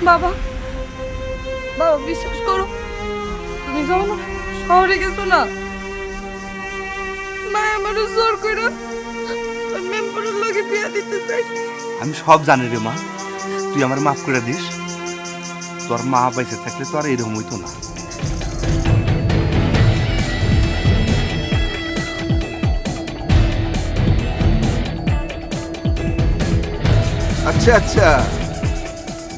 বাবা, বাবা বিশ্বাস করো, তুমি যখন শহরে গেছো না, মা আমার জোর করে মেম্বারের লগে বিয়া দিতে চাইছে। আমি সব জানি রে মা, তুই আমার মাফ করে দিস। তোর মা বেঁচে থাকলে তো আর এরকম হইতো না। আচ্ছা আচ্ছা,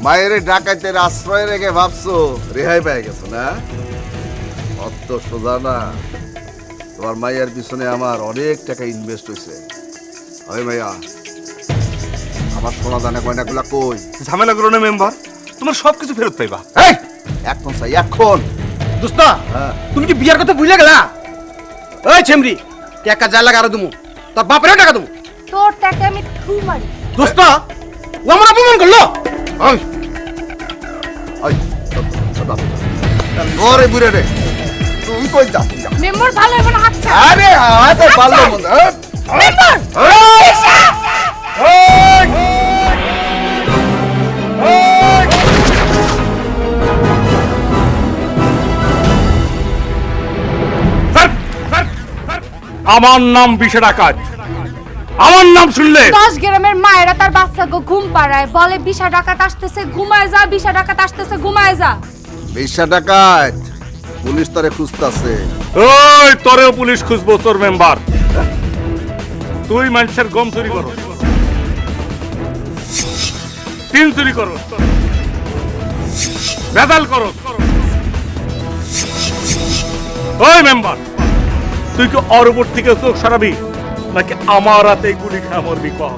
মায়ের ডাকাতের আশ্রয় রেখে ভাবছো রেহাই পেয়ে গেছো না? অত সোজা না। তোমার মায়ের পিছনে আমার অনেক টাকা ইনভেস্ট হয়েছে। আরে ভাইয়া, আমার সোনা দানা গয়নাগুলা কই? ঝামেলা করো না মেম্বার, তোমার সবকিছু ফেরত পাইবা। এই এখন চাই, এখন। দোস্ত, হ্যাঁ। তুমি কি বিয়ার কথা ভুলে গেলা? ওই ছেমরি, টাকা যা লাগে আরো দেবো, তোর বাপেরও টাকা দেবো। তোর টাকা আমি থু মারি। দোস্ত, ও আমার অপমান করলো। ওই ওই ওরে বুড়ে রে, তুই কই যা? মেম্বার ভালো হবে না, হাত ছাড়। আরে আরে ভালো মন্দ। মেম্বার আমার নাম বিশে ডাকাত, আমার নাম শুনলে 10 গ্রামের মায়েরা তার বাচ্চাকে ঘুম পাড়ায়, বলে 20 ডাকাত আসতেছে ঘুমায় যা, 20 ডাকাত আসতেছে ঘুমায় যা। 20 ডাকাত পুলিশ তারে খুঁজতাছে। ওই তোরেও পুলিশ খুঁজবো তোর মেম্বার। তুই মানুষের গম চুরি করো, টিন চুরি করো, বেদাল করো। ওই মেম্বার, তুই কি ওর উপর থেকে চোখ সরাবি নাকি আমার হাতে গুলি খেয়ে মরবি? কহ।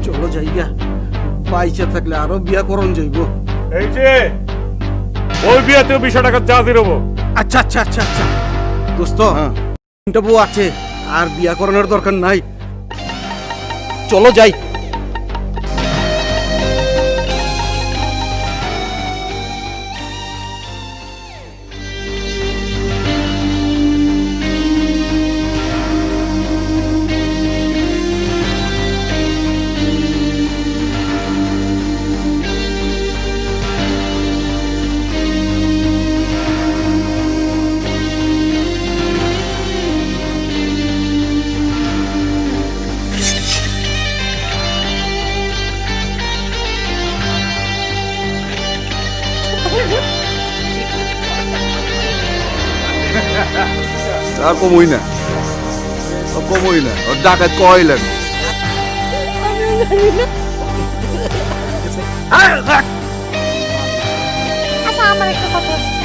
চলো যাইগা, পয়সা থাকলে আরো বিয়া করন যাইব। এই যে ওই বিয়াতেও 20 টাকা যা দিরবো। আচ্ছা আচ্ছা আচ্ছা আচ্ছা দোস্ত, তিনটা বউ আছে, আর বিয়া করানোর দরকার নাই, চলো যাই। আর কমই না কমই না ওর ডাকাত কইলেন আচ্ছা আমার একটা কথা